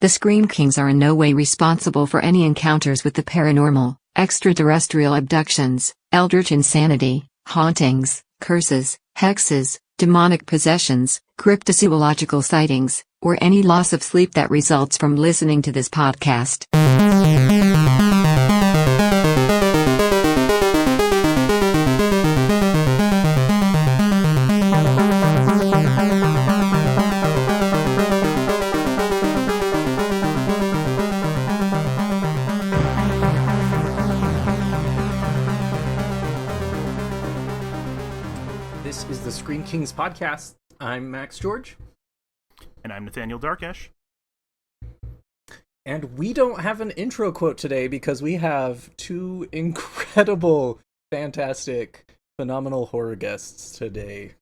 The Scream Kings are in no way responsible for any encounters with the paranormal, extraterrestrial abductions, eldritch insanity, hauntings, curses, hexes, demonic possessions, cryptozoological sightings, or any loss of sleep that results from listening to this podcast. This is the Scream Kings podcast. I'm Max George. And I'm Nathaniel Darkesh. And we don't have an intro quote today because we have two incredible, fantastic, phenomenal horror guests today.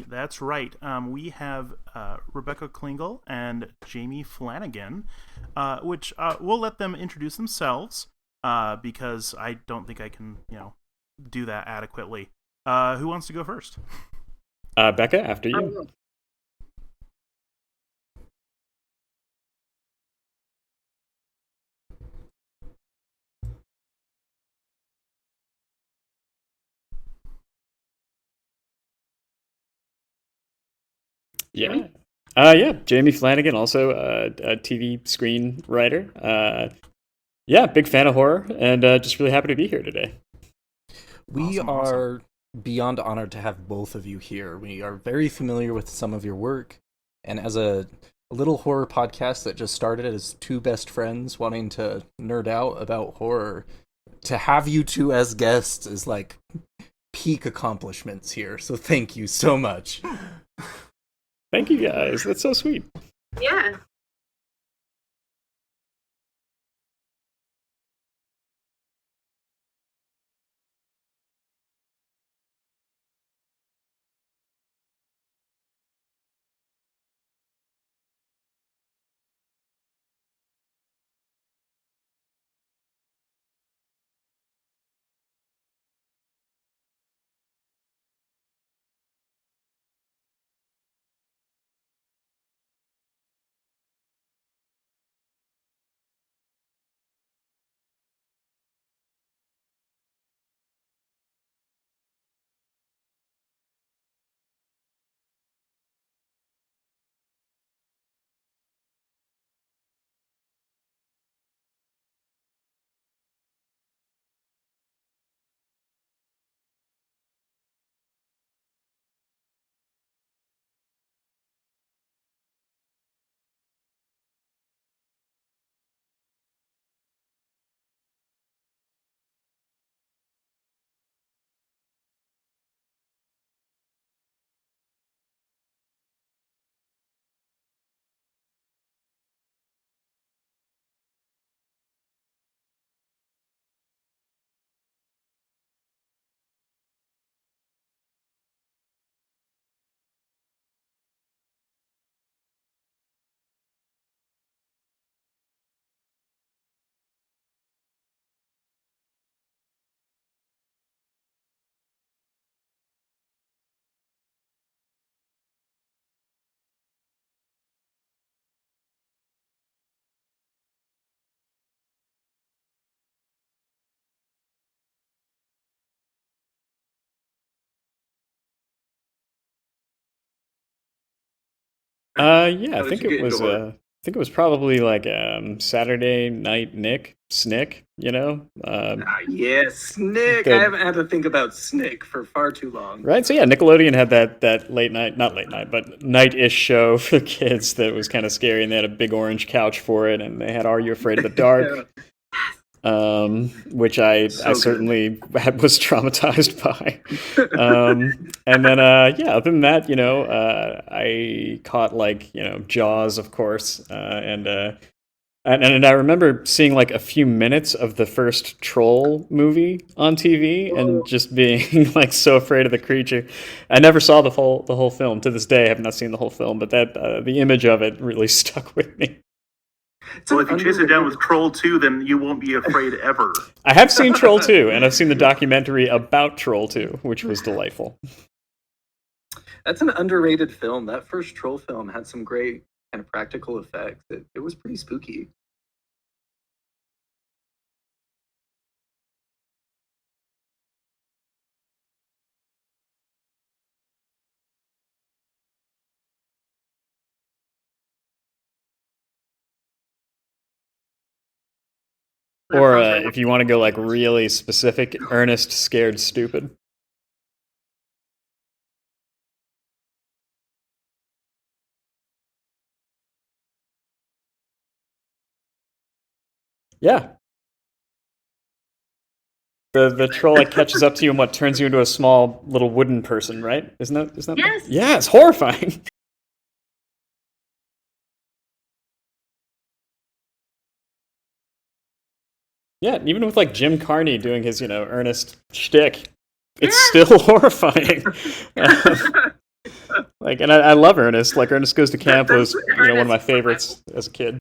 That's right. We have Rebecca Klingel and Jamie Flanagan, which we'll let them introduce themselves because I don't think I can, do that adequately. Who wants to go first? Becca, after you. Yeah, Jamie Flanagan, also a TV screenwriter. Big fan of horror, and just really happy to be here today. We are beyond honored to have both of you here. We are very familiar with some of your work, and as a little horror podcast that just started as two best friends wanting to nerd out about horror, to have you two as guests is like peak accomplishments here, so thank you so much. Thank you guys, that's so sweet. Yeah. I think it was probably like Saturday Night Snick, Snick. I haven't had to think about Snick for far too long. Right, so yeah, Nickelodeon had that late night, not late night, but night-ish show for kids that was kind of scary, and they had a big orange couch for it, and they had Are You Afraid of the Dark? Which I certainly was traumatized by. And then, other than that, I caught Jaws, of course, and I remember seeing like a few minutes of the first Troll movie on TV and just being like so afraid of the creature. I never saw the whole film. To this day, I have not seen the whole film, but that the image of it really stuck with me. Well, if you chase it down with Troll 2, then you won't be afraid ever. I have seen Troll 2, and I've seen the documentary about Troll 2, which was delightful. That's an underrated film. That first Troll film had some great kind of practical effects. It was pretty spooky. Or if you want to go like really specific, Ernest Scared Stupid. Yeah. The troll like catches up to you and what turns you into a small little wooden person, right? Isn't that Yes. Yeah, it's horrifying. Yeah, even with like Jim Carney doing his, Ernest shtick, it's still horrifying. Like, and I love Ernest. Like, Ernest Goes to Camp was, one of my favorites as a kid.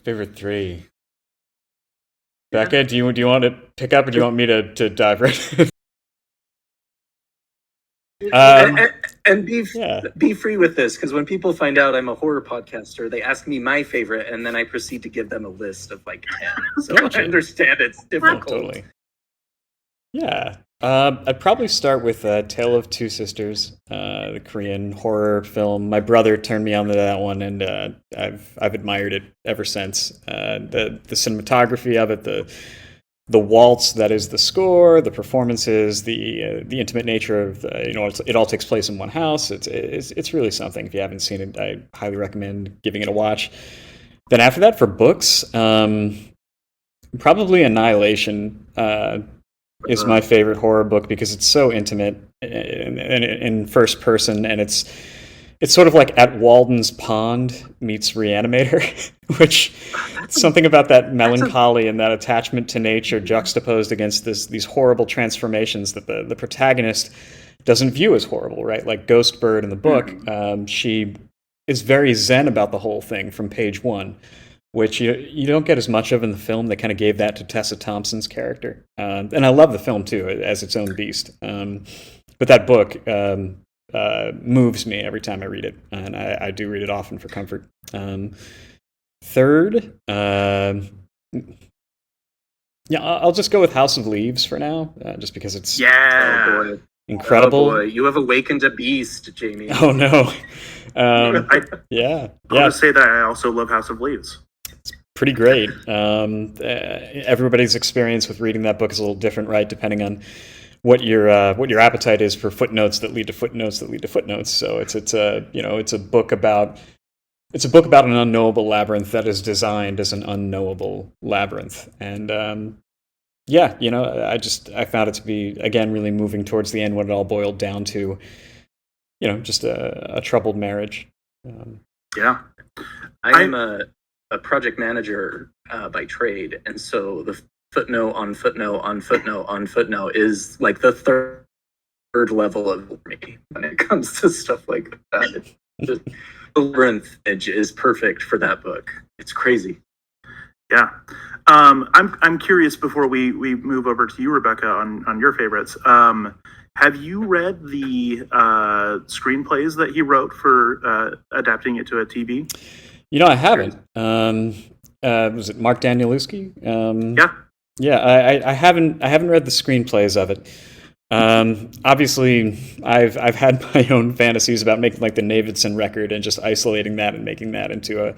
Favorite three. Becca, do you want to pick up, or do you want me to dive right in? And be free with this, because when people find out I'm a horror podcaster, they ask me my favorite, and then I proceed to give them a list of like 10. So Gotcha. I understand it's difficult. Totally. Yeah. I'd probably start with Tale of Two Sisters, the Korean horror film. My brother turned me on to that one, and I've admired it ever since. The cinematography of it, the waltz that is the score, the performances, the intimate nature of it all takes place in one house. It's really something. If you haven't seen it, I highly recommend giving it a watch. Then after that, for books, probably Annihilation is my favorite horror book because it's so intimate and in first person, and it's sort of like At Walden's Pond meets Reanimator, which something about that melancholy and that attachment to nature juxtaposed against these horrible transformations that the protagonist doesn't view as horrible, right? Like Ghostbird in the book, she is very zen about the whole thing from page one, which you don't get as much of in the film. They kind of gave that to Tessa Thompson's character. And I love the film, too, as its own beast. But that book moves me every time I read it, and I do read it often for comfort. Third, I'll just go with House of Leaves for now, just because it's incredible. Oh boy, you have awakened a beast, Jamie. Oh no. I'll Yeah. just say that I also love House of Leaves. Pretty great. Everybody's experience with reading that book is a little different, right? Depending on what your appetite is for footnotes that lead to footnotes that lead to footnotes. So it's a book about an unknowable labyrinth that is designed as an unknowable labyrinth. And I found it to be, again, really moving towards the end when it all boiled down to, just a troubled marriage. Yeah. I am a project manager by trade, and so the footnote on footnote on footnote on footnote is like the third level of me when it comes to stuff like that. It's just, the labyrinth edge is perfect for that book. It's crazy. Yeah. I'm curious, before we move over to you, Rebecca, on your favorites. Have you read the screenplays that he wrote for adapting it to a TV? I haven't. Was it Mark Danielewski? Yeah. Yeah, I haven't read the screenplays of it. Obviously, I've had my own fantasies about making like the Navidson record and just isolating that and making that into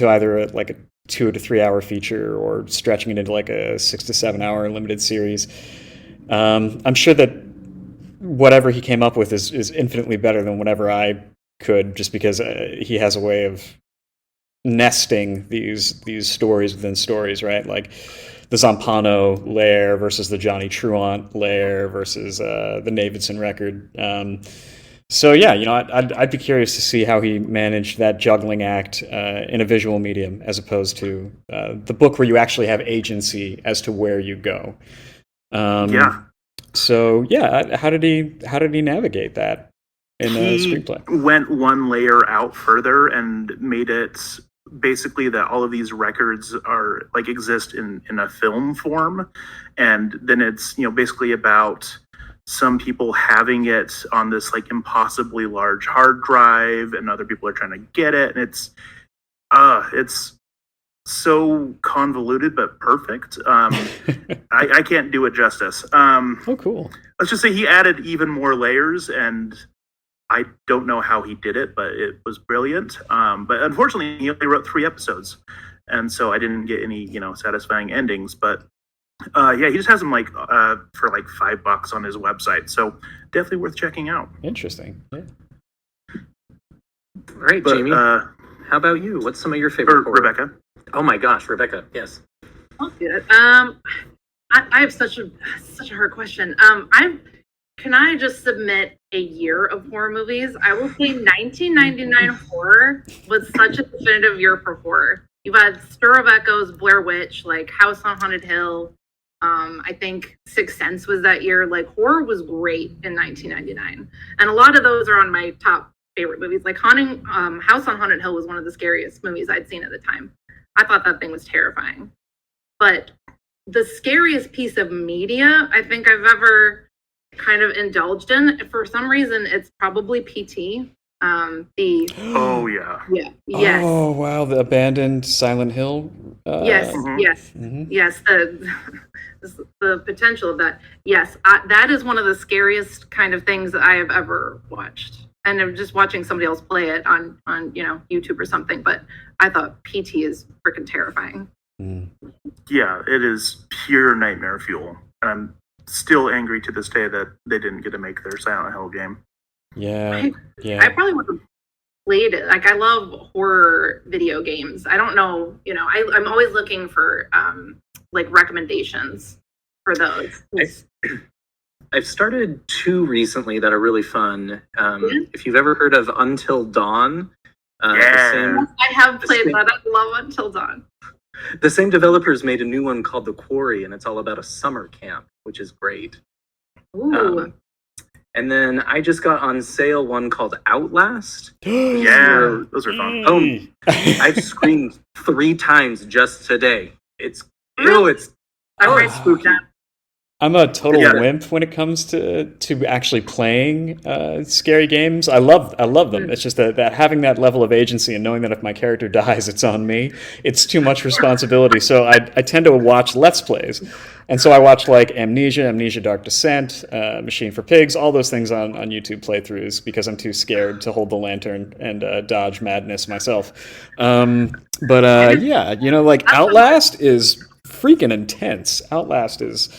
either a 2 to 3 hour feature or stretching it into like a 6 to 7 hour limited series. I'm sure that whatever he came up with is infinitely better than whatever I could, just because he has a way of nesting these stories within stories, right? Like the Zampano lair versus the Johnny Truant lair versus the Navidson record. So yeah, I'd be curious to see how he managed that juggling act in a visual medium, as opposed to the book where you actually have agency as to where you go. So yeah, how did he navigate that in the screenplay? He went one layer out further and made it basically that all of these records are like exist in a film form, and then it's basically about some people having it on this like impossibly large hard drive, and other people are trying to get it, and it's so convoluted but perfect. I can't do it justice. Oh, cool. Let's just say he added even more layers, and I don't know how he did it, but it was brilliant. But unfortunately, he only wrote 3 episodes, and so I didn't get any satisfying endings. But yeah, he just has them like for like $5 on his website, so definitely worth checking out. Interesting. Yeah. All right, But, Jamie. How about you? What's some of your favorite horror? Rebecca? Oh my gosh, Rebecca. Yes. I'll do it. I have such a hard question. Can I just submit a year of horror movies? I will say 1999 horror was such a definitive year for horror. You've had Stir of Echoes, Blair Witch, like House on Haunted Hill. I think Sixth Sense was that year. Like horror was great in 1999, and a lot of those are on my top favorite movies. Like House on Haunted Hill was one of the scariest movies I'd seen at the time. I thought that thing was terrifying. But the scariest piece of media I think I've ever kind of indulged in, for some reason, it's probably PT. Oh yeah. Yes. Oh wow, the abandoned Silent Hill. Yes. The potential of that. Yes, that is one of the scariest kind of things that I have ever watched. And I'm just watching somebody else play it on YouTube or something. But I thought PT is freaking terrifying. Yeah, it is pure nightmare fuel. And I'm still angry to this day that they didn't get to make their Silent Hill game. Yeah. I probably would have played it. Like, I love horror video games. I don't know, I'm always looking for like recommendations for those. I've started 2 recently that are really fun. If you've ever heard of Until Dawn, Yeah. I have played that. I love Until Dawn. the same developers made a new one called The Quarry, and it's all about a summer camp, which is great. Ooh. And then I just got on sale one called Outlast. Yeah, those are fun. Oh, I've screamed 3 times just today. It's I'm right spooky. I'm a total Yeah. wimp when it comes to actually playing scary games. I love them. It's just that having that level of agency and knowing that if my character dies, it's on me. It's too much responsibility. So I tend to watch Let's Plays. And so I watch like Amnesia Dark Descent, Machine for Pigs, all those things on YouTube playthroughs because I'm too scared to hold the lantern and dodge madness myself. But yeah, like Outlast is freaking intense. Outlast is...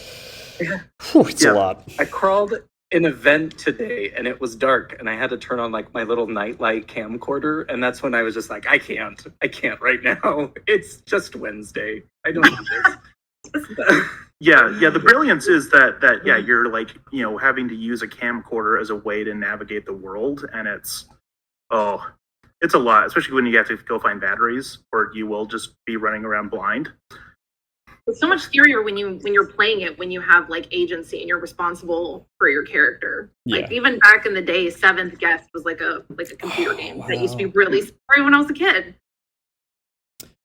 it's a lot. I crawled an event today and it was dark and I had to turn on like my little nightlight camcorder, and that's when I was just like, I can't right now. It's just Wednesday. I don't do this. Yeah. The brilliance is that you're like having to use a camcorder as a way to navigate the world, and it's a lot, especially when you have to go find batteries, or you will just be running around blind. It's so much scarier when you're playing it, when you have like agency and you're responsible for your character. Yeah. Like even back in the day, Seventh Guest was like a computer game that used to be really scary when I was a kid.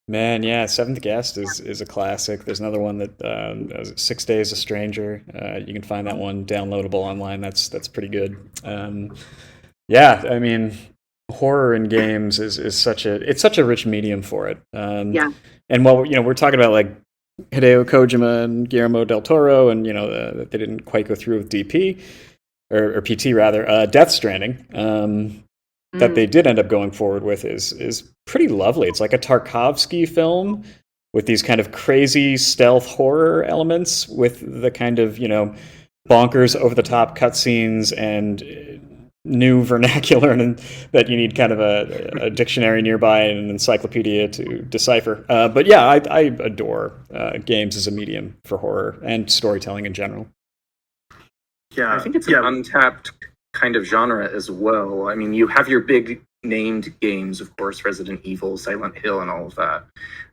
Man, yeah, Seventh Guest is a classic. There's another one that 6 Days a Stranger. You can find that one downloadable online. That's pretty good. Yeah, I mean, horror in games is such a rich medium for it. Yeah. And while we're talking about like Hideo Kojima and Guillermo del Toro, and that they didn't quite go through with DP or PT rather. Death Stranding, that they did end up going forward with is pretty lovely. It's like a Tarkovsky film with these kind of crazy stealth horror elements, with the kind of bonkers over the top cutscenes and new vernacular, and that you need kind of a dictionary nearby and an encyclopedia to decipher. But yeah, I adore games as a medium for horror and storytelling in general. Yeah, I think it's an untapped kind of genre as well. I mean, you have your big named games, of course, Resident Evil, Silent Hill, and all of that.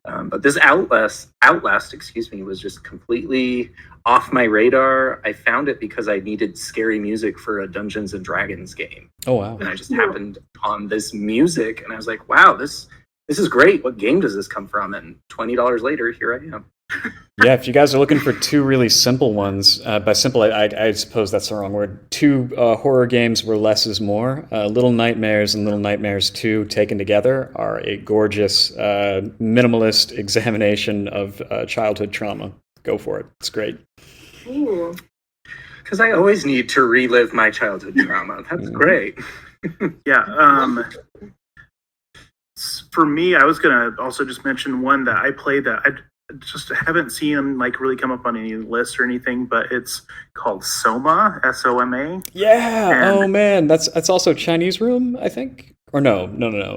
But this Outlast, excuse me, was just completely off my radar. I found it because I needed scary music for a Dungeons and Dragons game. Oh wow! And I just happened on this music, and I was like, "Wow, this is great. What game does this come from?" And $20 later, here I am. Yeah, if you guys are looking for two really simple ones, by simple, I suppose that's the wrong word. Two horror games where less is more. Little Nightmares and Little Nightmares 2 taken together are a gorgeous, minimalist examination of childhood trauma. Go for it. It's great. Ooh. Because I always need to relive my childhood trauma. That's great. Yeah. For me, I was gonna also just mention one that I played that I just haven't seen like really come up on any lists or anything, but it's called Soma, Soma. Yeah. Oh man, that's also Chinese Room, I think. Or no.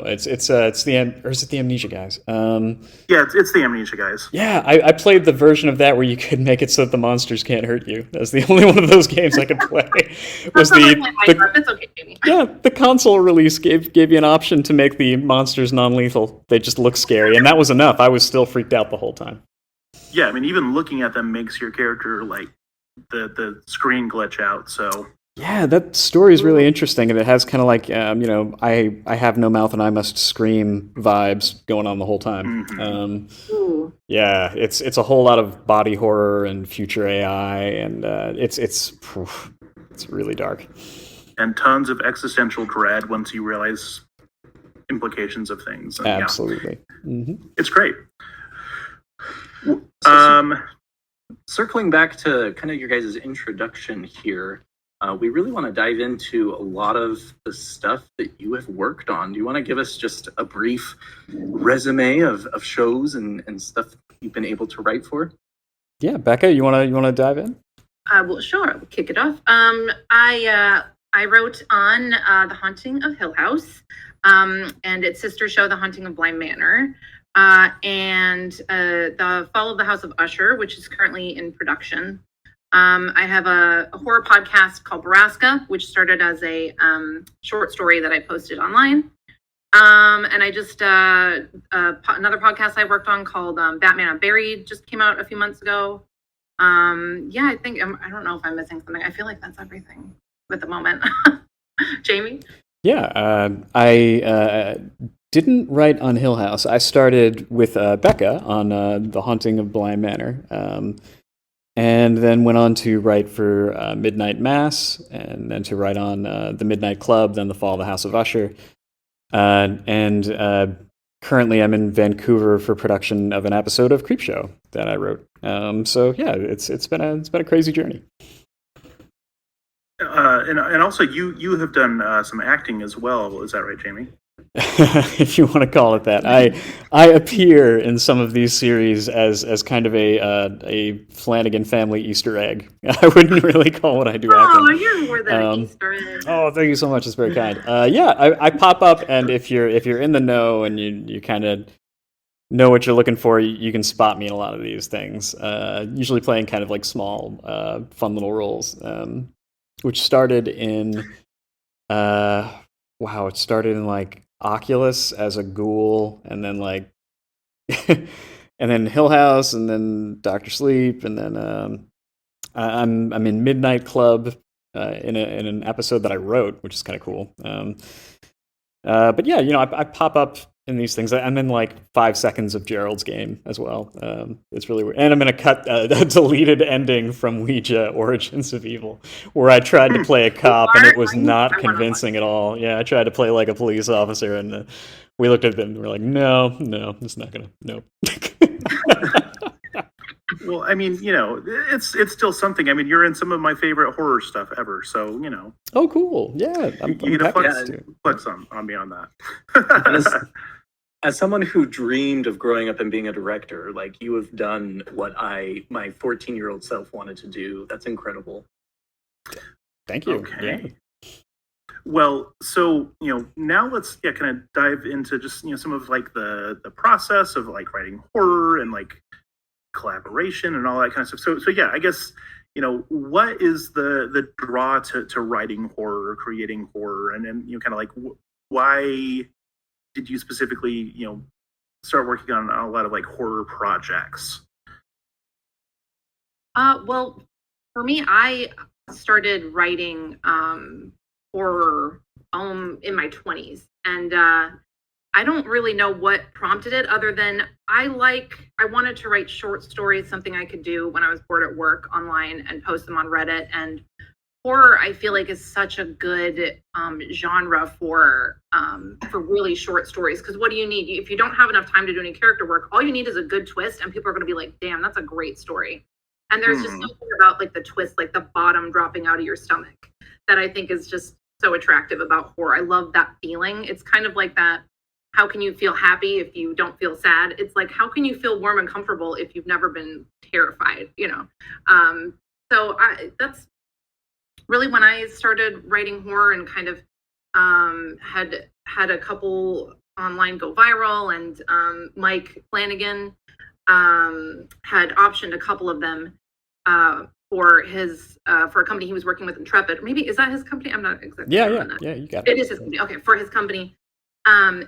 It's the or is it the Amnesia guys? Yeah, it's the Amnesia guys. Yeah, I played the version of that where you could make it so that the monsters can't hurt you. That's the only one of those games I could play. It's okay, Jamie. Yeah, the console release gave you an option to make the monsters non-lethal. They just look scary, and that was enough. I was still freaked out the whole time. Yeah, I mean, even looking at them makes your character like the screen glitch out. So yeah, that story is really interesting, and it has kind of like I have no mouth and I must scream vibes going on the whole time. Mm-hmm. Yeah, it's a whole lot of body horror and future AI, and it's really dark. And tons of existential dread once you realize implications of things. And, absolutely, It's great. Circling back to kind of your guys' introduction here, we really want to dive into a lot of the stuff that you have worked on. Do you want to give us just a brief resume of shows and stuff you've been able to write for? Yeah, Becca, you wanna dive in? Well, sure. We'll kick it off. I wrote on The Haunting of Hill House and its sister show, The Haunting of Bly Manor, and The Fall of the House of Usher, which is currently in production. I have a horror podcast called Borrasca, which started as a short story that I posted online. And I just, another podcast I worked on called Batman Unburied just came out a few months ago. I think, I don't know if I'm missing something. I feel like that's everything at the moment. Jamie? Yeah, I didn't write on Hill House. I started with Becca on The Haunting of Bly Manor. And then went on to write for Midnight Mass, and then to write on The Midnight Club, then The Fall of the House of Usher. And currently I'm in Vancouver for production of an episode of Creepshow that I wrote. So yeah, it's been a crazy journey. And also you have done some acting as well. Is that right, Jamie? If you want to call it that. I appear in some of these series as kind of a Flanagan family Easter egg. I wouldn't really call what I do acting. Oh, you're more than an Easter egg. Oh, thank you so much. It's very kind. I pop up, and if you're in the know and you kind of know what you're looking for, you can spot me in a lot of these things. Usually playing kind of like small, fun little roles, which started in it started in like Oculus as a ghoul, and then like and then Hill House, and then Dr. Sleep, and then I'm in Midnight Club in an episode that I wrote, which is kind of cool. But yeah, I pop up in these things. I'm in like 5 seconds of Gerald's Game as well. It's really weird. And I'm going to cut a deleted ending from Ouija Origins of Evil, where I tried to play a cop and it was not convincing at all. Yeah, I tried to play like a police officer, and we looked at it and we're like, no, it's not going to, no. Well, I mean, it's still something. I mean, you're in some of my favorite horror stuff ever, so Oh, cool! Yeah, I'm flex on me on that. As someone who dreamed of growing up and being a director, like you have done what my 14-year-old self wanted to do. That's incredible. Thank you. Okay. Yeah. Well, so now let's kind of dive into just some of like the process of like writing horror and like collaboration and all that kind of stuff. So yeah, I guess what is the draw to writing horror, creating horror, and then kind of like why did you specifically, start working on a lot of like horror projects? Well, for me, I started writing horror in my 20s, and I don't really know what prompted it, other than I wanted to write short stories, something I could do when I was bored at work online and post them on Reddit. And horror, I feel like, is such a good genre for really short stories. Because what do you need? If you don't have enough time to do any character work, all you need is a good twist, and people are going to be like, "Damn, that's a great story." And there's just something about like the twist, like the bottom dropping out of your stomach, that I think is just so attractive about horror. I love that feeling. It's kind of like that. How can you feel happy if you don't feel sad? It's like, how can you feel warm and comfortable if you've never been terrified? So that's really when I started writing horror, and kind of had a couple online go viral, and Mike Flanagan had optioned a couple of them for a company he was working with, Intrepid. Maybe is that his company? I'm not exactly sure on that. Yeah, you got it. It is his company. Okay, for his company. And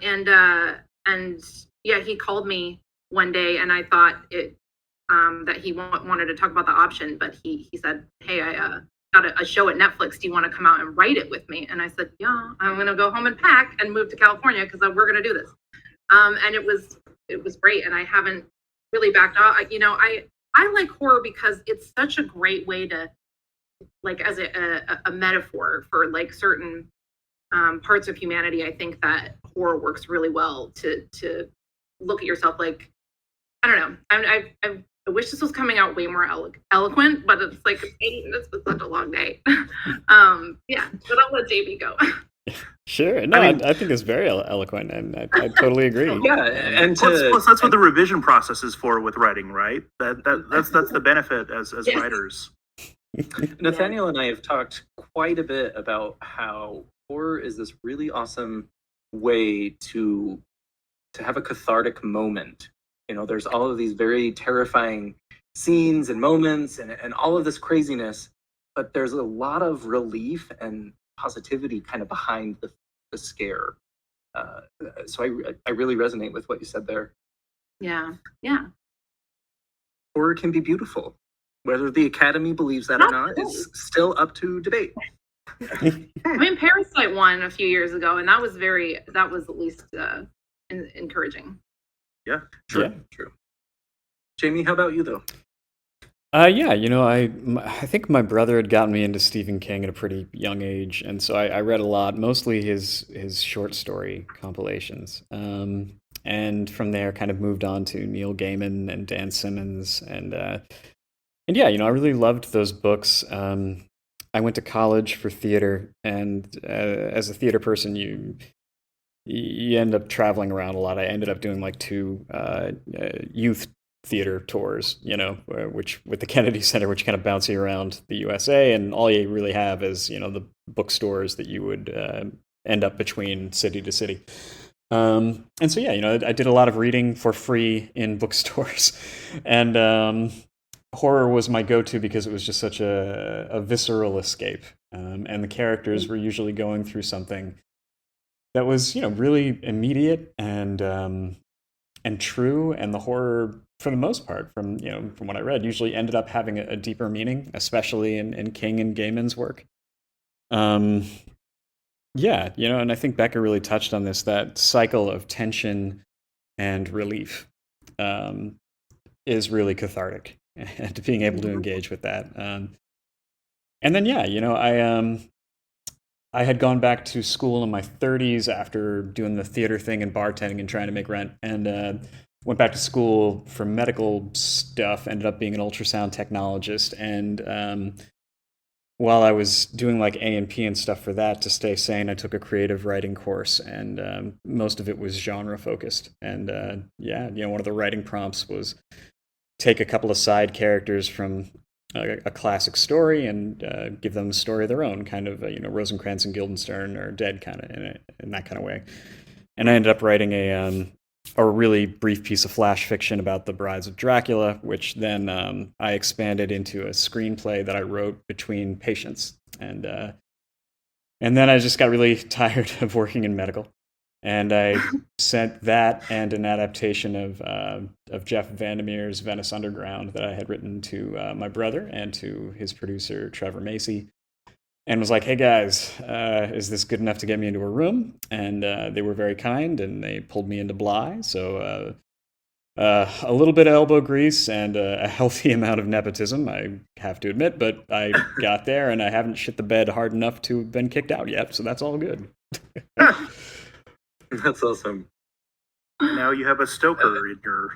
he called me one day, and I thought that he wanted to talk about the option, but he said, "Hey, I got a show at Netflix. Do you want to come out and write it with me?" And I said, "Yeah, I'm going to go home and pack and move to California because we're going to do this." And it was great, and I haven't really backed off. I like horror because it's such a great way to, like, as a metaphor for like certain parts of humanity. I think that horror works really well to look at yourself like, I don't know. I wish this was coming out way more eloquent, but it's like, it's such a long day. But I'll let JB go. Sure. No, I think it's very eloquent, and I totally agree. Yeah, and plus that's what the revision process is for with writing, right? That's the benefit as Yes. writers. Nathaniel and I have talked quite a bit about how horror is this really awesome way to have a cathartic moment. There's all of these very terrifying scenes and moments and all of this craziness, but there's a lot of relief and positivity kind of behind the scare. So I really resonate with what you said there. Yeah. Horror can be beautiful. Whether the Academy believes that or not is still up to debate. I mean, Parasite won a few years ago, and that was at least encouraging. Yeah, true. Jamie, how about you though? I think my brother had gotten me into Stephen King at a pretty young age, and so I read a lot, mostly his short story compilations. And from there, kind of moved on to Neil Gaiman and Dan Simmons, and I really loved those books. I went to college for theater, and as a theater person, you end up traveling around a lot. I ended up doing like 2 youth theater tours, which with the Kennedy Center, which kind of bounce you around the USA, and all you really have is, the bookstores that you would end up between city to city. And so, I did a lot of reading for free in bookstores, and horror was my go-to because it was just such a visceral escape, and the characters were usually going through something that was, really immediate and true, and the horror, for the most part, from what I read, usually ended up having a deeper meaning, especially in King and Gaiman's work. And I think Becca really touched on this, that cycle of tension and relief is really cathartic, and being able to engage with that. And then, I had gone back to school in my 30s after doing the theater thing and bartending and trying to make rent, and went back to school for medical stuff, ended up being an ultrasound technologist, and while I was doing like A&P and stuff for that, to stay sane, I took a creative writing course, and most of it was genre focused. And one of the writing prompts was take a couple of side characters from a classic story and give them a story of their own, kind of Rosencrantz and Guildenstern or Dead, kind of in that kind of way. And I ended up writing a really brief piece of flash fiction about the Brides of Dracula, which then I expanded into a screenplay that I wrote between patients. And And then I just got really tired of working in medical. And I sent that and an adaptation of Jeff Vandermeer's Venice Underground that I had written to my brother and to his producer, Trevor Macy, and was like, hey guys, is this good enough to get me into a room? And they were very kind, and they pulled me into Bly. So a little bit of elbow grease and a healthy amount of nepotism, I have to admit, but I got there, and I haven't shit the bed hard enough to have been kicked out yet, so that's all good. That's awesome. Now you have a Stoker in your...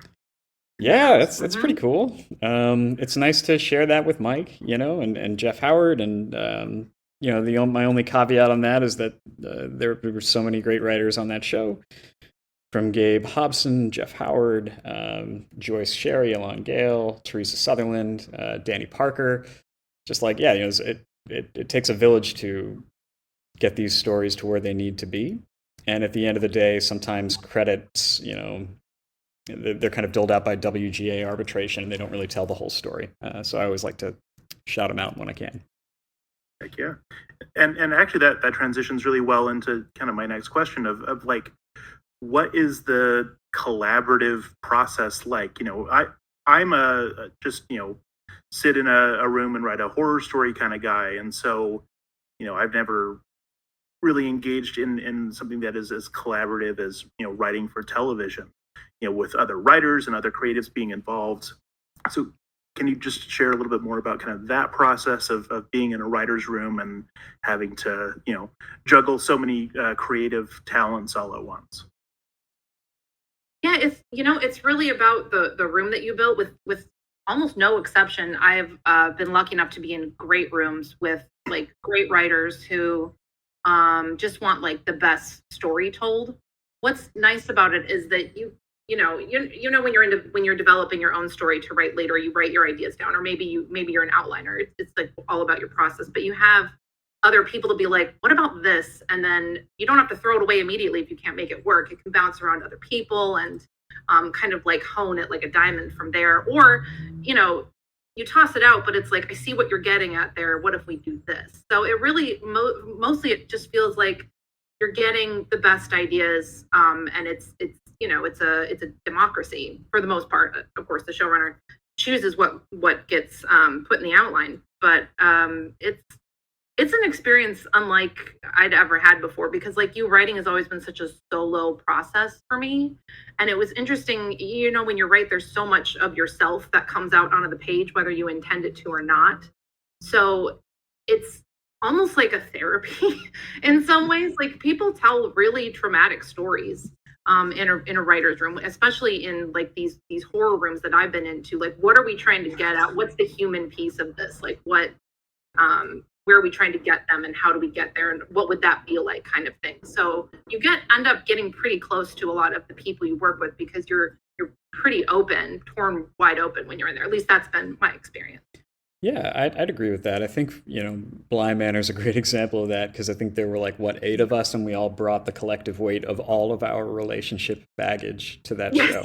Yeah, that's pretty cool. It's nice to share that with Mike, and Jeff Howard, and my only caveat on that is that there were so many great writers on that show, from Gabe Hobson, Jeff Howard, Joyce Sherry, Alon Gale, Teresa Sutherland, Danny Parker. Just like, it takes a village to get these stories to where they need to be. And at the end of the day, sometimes credits, they're kind of doled out by WGA arbitration, and they don't really tell the whole story. So I always like to shout them out when I can. Heck yeah. And actually that transitions really well into kind of my next question of like, what is the collaborative process like? I'm a just, sit in a room and write a horror story kind of guy. And so, I've never really engaged in something that is as collaborative as, writing for television, with other writers and other creatives being involved. So can you just share a little bit more about kind of that process of being in a writer's room and having to, juggle so many creative talents all at once? Yeah, it's really about the room that you built with almost no exception. I've been lucky enough to be in great rooms with like great writers who just want like the best story told. What's nice about it is that when you're developing your own story to write later, you write your ideas down, or maybe you're an outliner. It's like all about your process, but you have other people to be like, what about this? And then you don't have to throw it away immediately if you can't make it work. It can bounce around other people and kind of like hone it like a diamond from there. Or, you toss it out, but it's like, I see what you're getting at there. What if we do this? So it really, mostly it just feels like you're getting the best ideas. And it's a democracy for the most part. Of course, the showrunner chooses what gets put in the outline, but it's an experience unlike I'd ever had before, because like writing has always been such a solo process for me. And it was interesting, when you write, there's so much of yourself that comes out onto the page, whether you intend it to or not. So it's almost like a therapy in some ways. Like people tell really traumatic stories in a writer's room, especially in like these horror rooms that I've been into. Like, what are we trying to get at? What's the human piece of this? Like where are we trying to get them, and how do we get there, and what would that feel like, kind of thing. So you end up getting pretty close to a lot of the people you work with, because you're pretty open, torn wide open when you're in there. At least that's been my experience. Yeah, I'd agree with that. I think, Bly Manor is a great example of that, because I think there were 8 of us, and we all brought the collective weight of all of our relationship baggage to that show.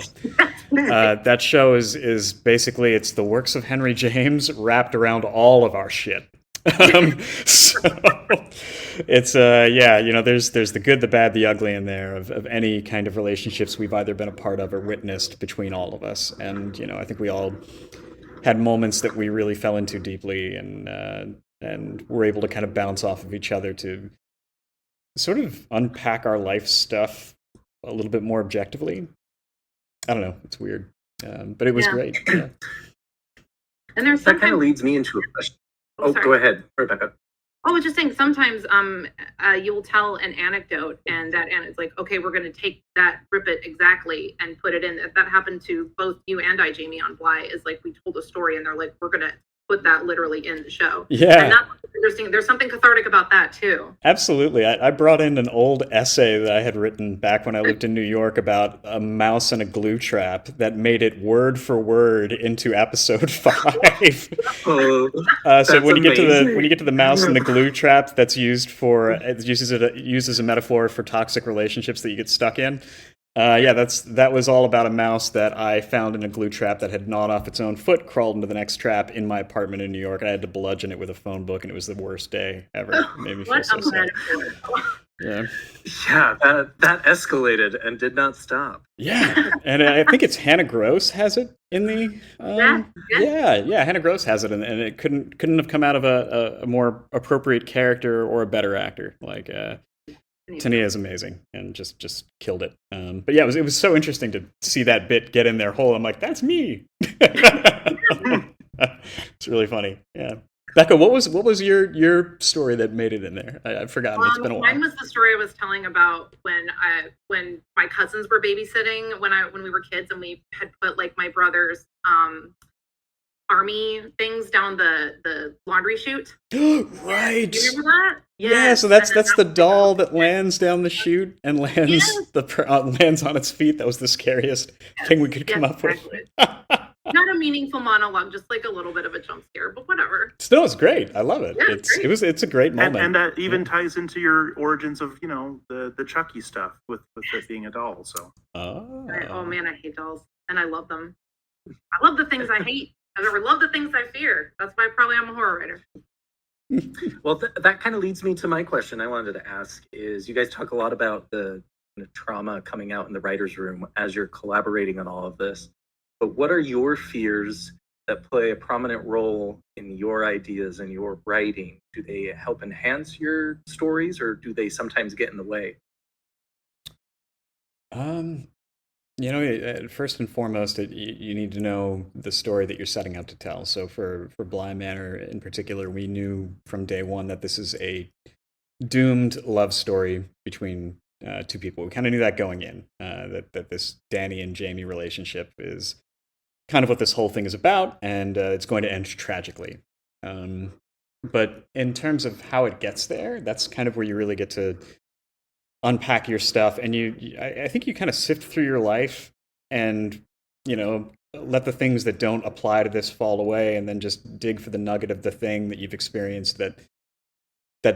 That show is basically, it's the works of Henry James wrapped around all of our shit. So it's there's the good, the bad, the ugly in there of any kind of relationships we've either been a part of or witnessed between all of us. And I think we all had moments that we really fell into deeply, and were able to kind of bounce off of each other to sort of unpack our life stuff a little bit more objectively. I don't know, it's weird, but it was great. Yeah. And there's that kind of leads me into a question. Oh, go ahead, Rebecca. I was just saying, sometimes you'll tell an anecdote, and that it's like, okay, we're going to take that, rip it exactly, and put it in. That happened to both you and I, Jamie, on Bly. Is like, we told a story, and they're like, we're going to put that literally in the show. Yeah. And that's interesting. There's something cathartic about that too. Absolutely. I brought in an old essay that I had written back when I lived in New York about a mouse and a glue trap that made it word for word into episode 5. So when you get to the mouse and the glue trap, that's used as a metaphor for toxic relationships that you get stuck in. Yeah, that was all about a mouse that I found in a glue trap that had gnawed off its own foot, crawled into the next trap in my apartment in New York. I had to bludgeon it with a phone book, and it was the worst day ever. It made me feel so sad. Yeah. Yeah, that escalated and did not stop. Yeah, and I think it's Hannah Gross has it in the. Yeah, Hannah Gross has it, and it couldn't have come out of a more appropriate character or a better actor. Like Tania is amazing and just killed it. But yeah, it was so interesting to see that bit get in their hole. I'm like, that's me. It's really funny. Yeah. Becca, what was your story that made it in there? I've forgotten. It's been a while. Mine was the story I was telling about when my cousins were babysitting when we were kids, and we had put like my brother's army things down the laundry chute. Right. Do you remember that? Yeah, so that's the doll that lands down the chute and lands lands on its feet. That was the scariest thing we could come up with. Not a meaningful monologue, just like a little bit of a jump scare, but whatever. Still, it's great. I love it. Yeah, it's a great moment, and that even ties into your origins of the Chucky stuff with it being a doll. So oh man, I hate dolls, and I love them. I love the things I hate. I never love the things I fear. That's why probably I'm a horror writer. Well, that kind of leads me to my question I wanted to ask is, you guys talk a lot about the trauma coming out in the writer's room as you're collaborating on all of this. But what are your fears that play a prominent role in your ideas and your writing? Do they help enhance your stories, or do they sometimes get in the way? First and foremost, you need to know the story that you're setting out to tell. So for Bly Manor in particular, we knew from day one that this is a doomed love story between two people. We kind of knew that going in, that this Danny and Jamie relationship is kind of what this whole thing is about, and it's going to end tragically. But in terms of how it gets there, that's kind of where you really get to unpack your stuff, and I think you kind of sift through your life and, let the things that don't apply to this fall away, and then just dig for the nugget of the thing that you've experienced that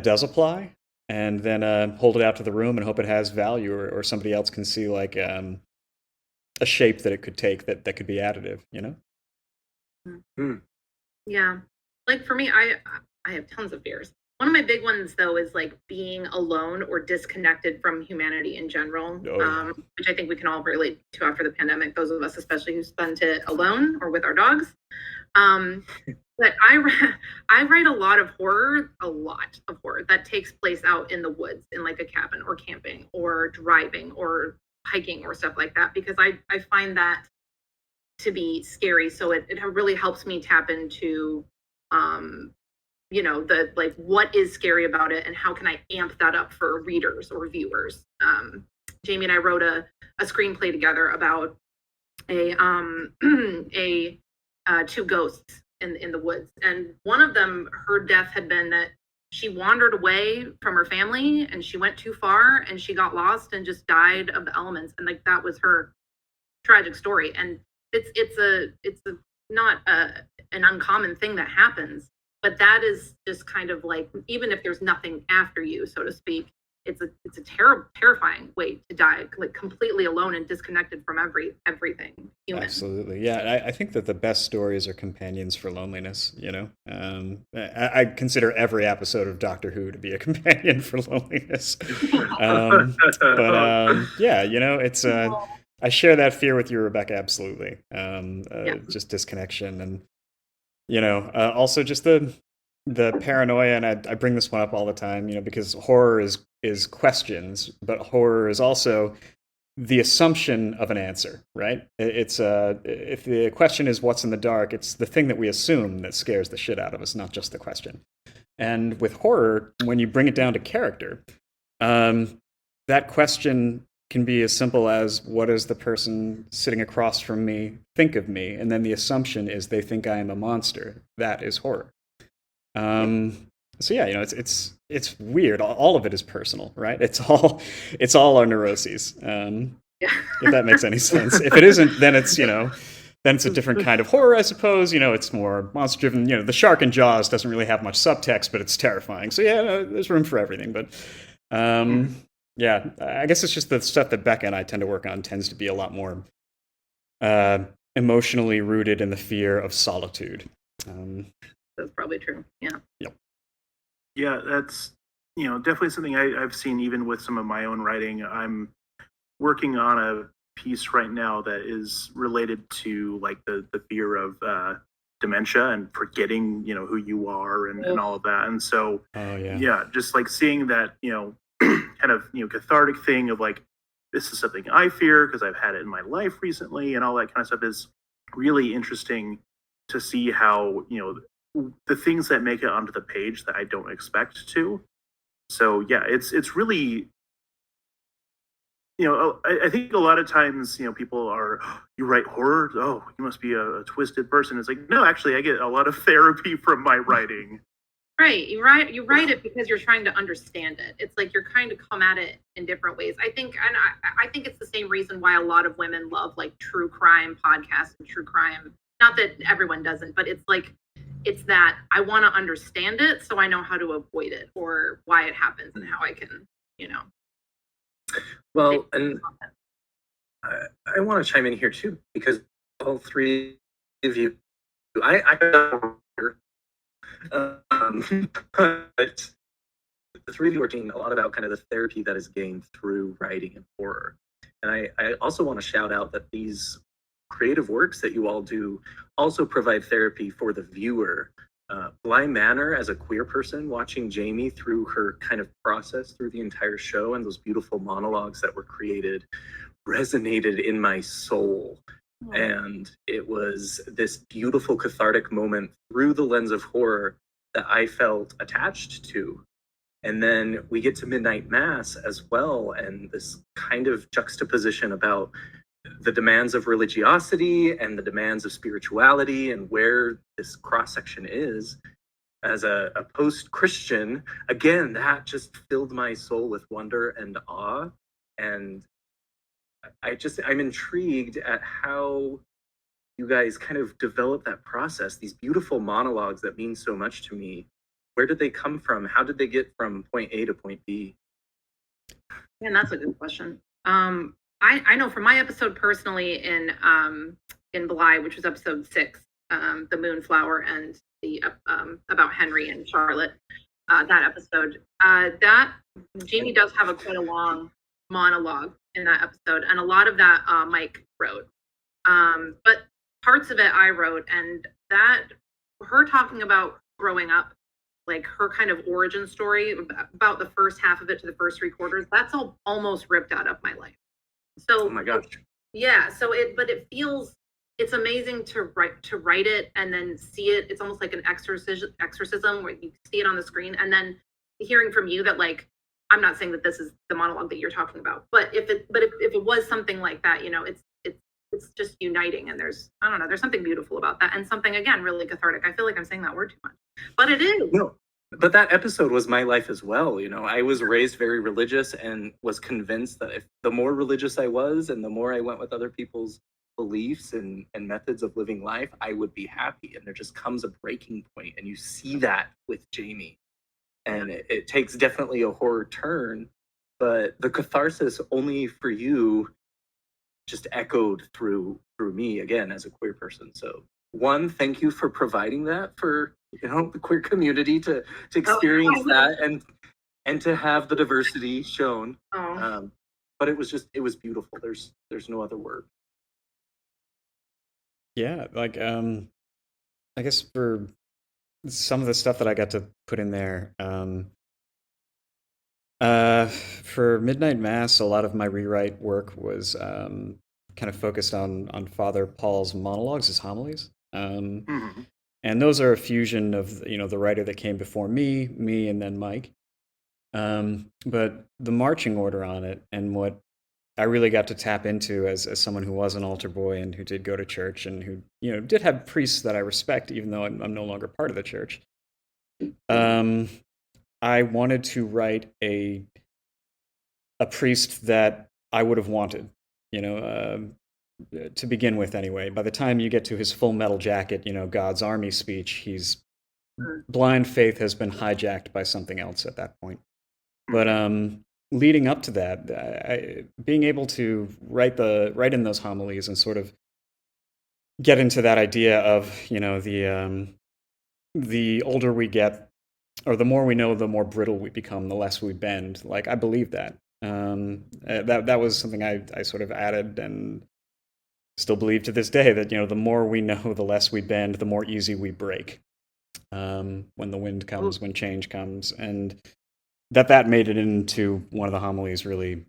does apply, and then hold it out to the room and hope it has value, or somebody else can see like a shape that it could take that could be additive, Yeah, like for me, I have tons of fears. One of my big ones though is like being alone or disconnected from humanity in general, which I think we can all relate to after the pandemic, those of us especially who spent it alone or with our dogs. But I write a lot of horror that takes place out in the woods, in like a cabin or camping or driving or hiking or stuff like that, because I find that to be scary. So it really helps me tap into the like what is scary about it and how can I amp that up for readers or viewers. Jamie and I wrote a screenplay together about two ghosts in the woods, and one of them, her death had been that she wandered away from her family and she went too far and she got lost and just died of the elements, and like that was her tragic story. And it's not an uncommon thing that happens, but that is just kind of like, even if there's nothing after you, so to speak, it's a terrifying way to die, like completely alone and disconnected from everything human. Absolutely, yeah. I think that the best stories are companions for loneliness. I consider every episode of Doctor Who to be a companion for loneliness. It's I share that fear with you, Rebecca. Absolutely, just disconnection, and also just the paranoia. And I bring this one up all the time, because horror is questions, but horror is also the assumption of an answer, right? It's if the question is what's in the dark, it's the thing that we assume that scares the shit out of us, not just the question. And with horror, when you bring it down to character, that question can be as simple as, what does the person sitting across from me think of me? And then the assumption is they think I am a monster. That is horror. So yeah, it's weird. All of it is personal, right? It's all our neuroses. If that makes any sense. If it isn't, then it's then it's a different kind of horror, I suppose. It's more monster driven. The shark in Jaws doesn't really have much subtext, but it's terrifying. So yeah, there's room for everything. But Yeah, I guess it's just the stuff that Becca and I tend to work on tends to be a lot more emotionally rooted in the fear of solitude. That's probably true. Yeah. Yep. Yeah, that's definitely something I've seen even with some of my own writing. I'm working on a piece right now that is related to like the fear of dementia and forgetting who you are and all of that. And so just like seeing that kind of cathartic thing of like, this is something I fear because I've had it in my life recently and all that kind of stuff is really interesting to see how the things that make it onto the page that I don't expect to. So yeah, it's really I think a lot of times people are, "Oh, you write horror, oh, you must be a twisted person." It's like, no, actually I get a lot of therapy from my writing. Right. You write it because you're trying to understand it. It's like you're trying to come at it in different ways. I think it's the same reason why a lot of women love like true crime podcasts and true crime. Not that everyone doesn't, but it's that I want to understand it so I know how to avoid it or why it happens and how I can, Well, and I want to chime in here too, because all three of you, but the three of you are talking a lot about kind of the therapy that is gained through writing and horror. And I also want to shout out that these creative works that you all do also provide therapy for the viewer. Bly Manner, as a queer person, watching Jamie through her kind of process through the entire show and those beautiful monologues that were created resonated in my soul. And it was this beautiful cathartic moment through the lens of horror that I felt attached to. And then we get to Midnight Mass as well, and this kind of juxtaposition about the demands of religiosity and the demands of spirituality and where this cross-section is. As a post-Christian, again, that just filled my soul with wonder and awe. And I'm intrigued at how you guys kind of develop that process, these beautiful monologues that mean so much to me. Where did they come from? How did they get from point A to point B? Yeah, that's a good question. I know from my episode personally in Bly, which was episode 6, the Moonflower and the about Henry and Charlotte, that episode, that Jamie does have quite a long monologue in that episode, and a lot of that Mike wrote, but parts of it I wrote, and that her talking about growing up, like her kind of origin story about the first half of it to the first 3/4, that's all almost ripped out of my life. So, oh my gosh. Yeah. So it's amazing to write it and then see it. It's almost like an exorcism where you see it on the screen, and then hearing from you that, like, I'm not saying that this is the monologue that you're talking about, but if it was something like that, it's just uniting, and there's something beautiful about that, and something, again, really cathartic. I feel like I'm saying that word too much, but it is. No. But that episode was my life as well. I was raised very religious and was convinced that if the more religious I was and the more I went with other people's beliefs and methods of living life, I would be happy. And there just comes a breaking point, and you see that with Jamie. And it takes definitely a horror turn, but the catharsis only for you just echoed through me again as a queer person. So one, thank you for providing that for the queer community to experience that and to have the diversity shown. But it was beautiful. There's no other word. Yeah, like I guess for some of the stuff that I got to put in there, for Midnight Mass, a lot of my rewrite work was kind of focused on Father Paul's monologues, his homilies. And those are a fusion of the writer that came before me, and then Mike. But the marching order on it, and what I really got to tap into as someone who was an altar boy and who did go to church and who did have priests that I respect, even though I'm no longer part of the church. I wanted to write a priest that I would have wanted, to begin with anyway. By the time you get to his Full Metal Jacket, God's Army speech, blind faith has been hijacked by something else at that point. But leading up to that, being able to write in those homilies and sort of get into that idea of, the older we get, or the more we know, the more brittle we become, the less we bend. Like, I believe that. That was something I sort of added and still believe to this day, that, the more we know, the less we bend, the more easy we break. When the wind comes, when change comes, and that made it into one of the homilies really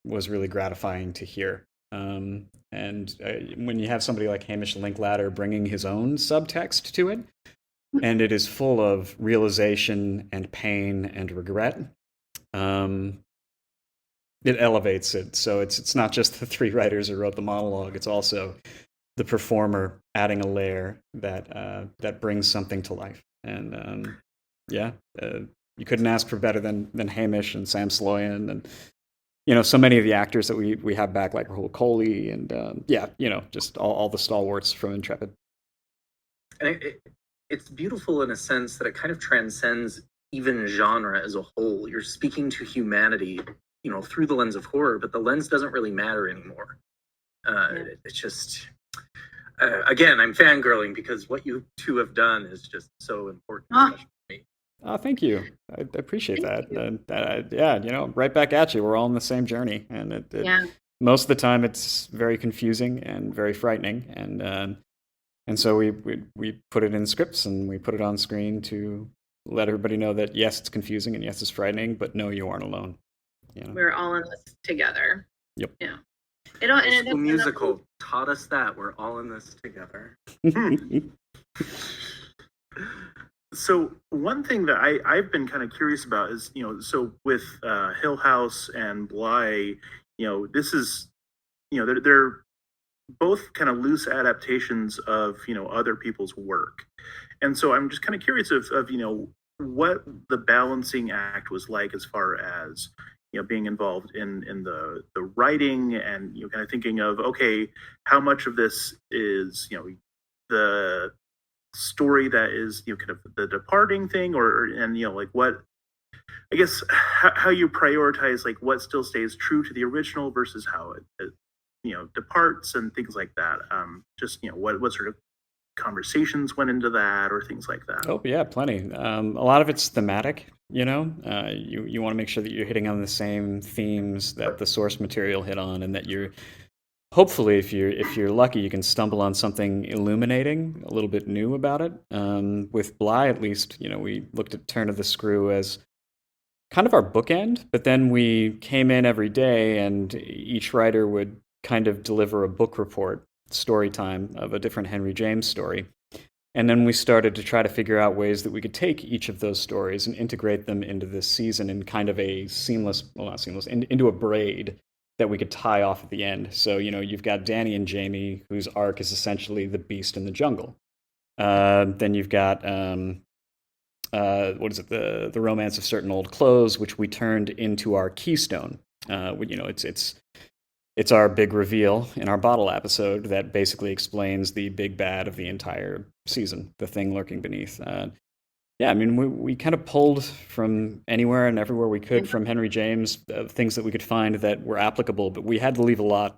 was really gratifying to hear. And when you have somebody like Hamish Linklater bringing his own subtext to it, and it is full of realization and pain and regret, it elevates it. So it's not just the three writers who wrote the monologue; it's also the performer adding a layer that brings something to life. And you couldn't ask for better than Hamish and Sam Sloyan, and so many of the actors that we have back, like Rahul Kohli, and just all the stalwarts from Intrepid. And it's beautiful in a sense that it kind of transcends even genre as a whole. You're speaking to humanity, through the lens of horror, but the lens doesn't really matter anymore. It's just, again, I'm fangirling because what you two have done is just so important. For me. Oh, thank you. I appreciate that. Right back at you. We're all on the same journey, and most of the time it's very confusing and very frightening, and so we put it in scripts and we put it on screen to let everybody know that yes, it's confusing and yes, it's frightening, but no, you aren't alone. We're all in this together. Yep. Yeah. The musical taught us that we're all in this together. So one thing that I've been kind of curious about is, so with Hill House and Bly, this is, they're both kind of loose adaptations of, other people's work. And so I'm just kind of curious of what the balancing act was like as far as, being involved in the writing and, kind of thinking of, okay, how much of this is, the story that is, kind of the departing thing, like what, I guess, how you prioritize, like what still stays true to the original versus how it departs and things like that. Just, what sort of conversations went into that or things like that. Oh yeah, plenty. A lot of it's thematic. You want to make sure that you're hitting on the same themes that the source material hit on, and that you're hopefully, if you're lucky, you can stumble on something illuminating, a little bit new about it. With Bly, at least, we looked at Turn of the Screw as kind of our bookend, but then we came in every day, and each writer would kind of deliver a book report, story time of a different Henry James story. And then we started to try to figure out ways that we could take each of those stories and integrate them into this season in kind of a into a braid that we could tie off at the end. So, you've got Danny and Jamie, whose arc is essentially the beast in the jungle. Then you've got, the Romance of Certain Old Clothes, which we turned into our keystone. It's our big reveal in our bottle episode that basically explains the big bad of the entire season, the thing lurking beneath. We kind of pulled from anywhere and everywhere we could from Henry James, things that we could find that were applicable, but we had to leave a lot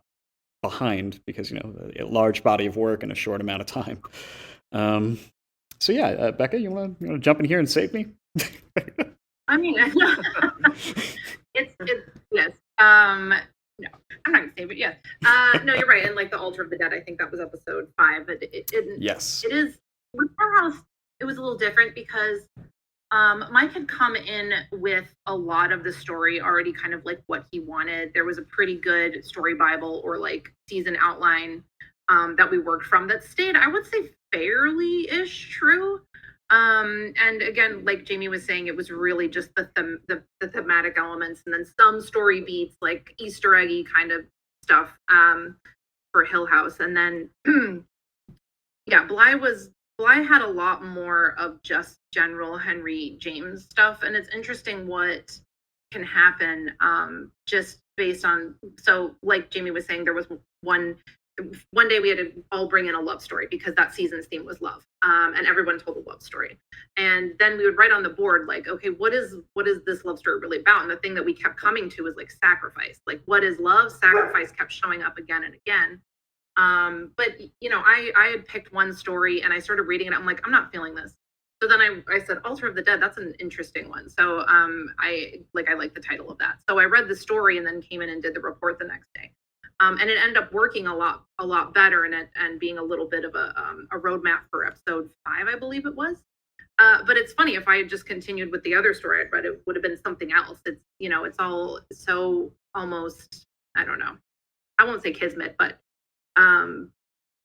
behind because, a large body of work in a short amount of time. Becca, you want to jump in here and save me? I mean, it's yes. No, I'm not gonna say, but yes. No, you're right. And like the Altar of the Dead, I think that was episode 5. But yes, it is. With our house, it was a little different because Mike had come in with a lot of the story already kind of like what he wanted. There was a pretty good story Bible or like season outline that we worked from that stayed, I would say, fairly-ish true. And again, like Jamie was saying, it was really just the thematic elements and then some story beats like Easter eggy kind of stuff for Hill House. And then, Bly had a lot more of just general Henry James stuff. And it's interesting what can happen just based on, so like Jamie was saying, there was one one day we had to all bring in a love story because that season's theme was love, and everyone told a love story. And then we would write on the board like, okay, what is this love story really about? And the thing that we kept coming to was like sacrifice. Like, what is love? Sacrifice kept showing up again and again. But I had picked one story and I started reading it. I'm like, I'm not feeling this. So then I said, Altar of the Dead, that's an interesting one. So I like the title of that. So I read the story and then came in and did the report the next day. And it ended up working a lot better and being a little bit of a roadmap for episode 5, I believe it was. But it's funny, if I had just continued with the other story I'd read, it would have been something else. It's it's all so almost, I don't know, I won't say kismet, but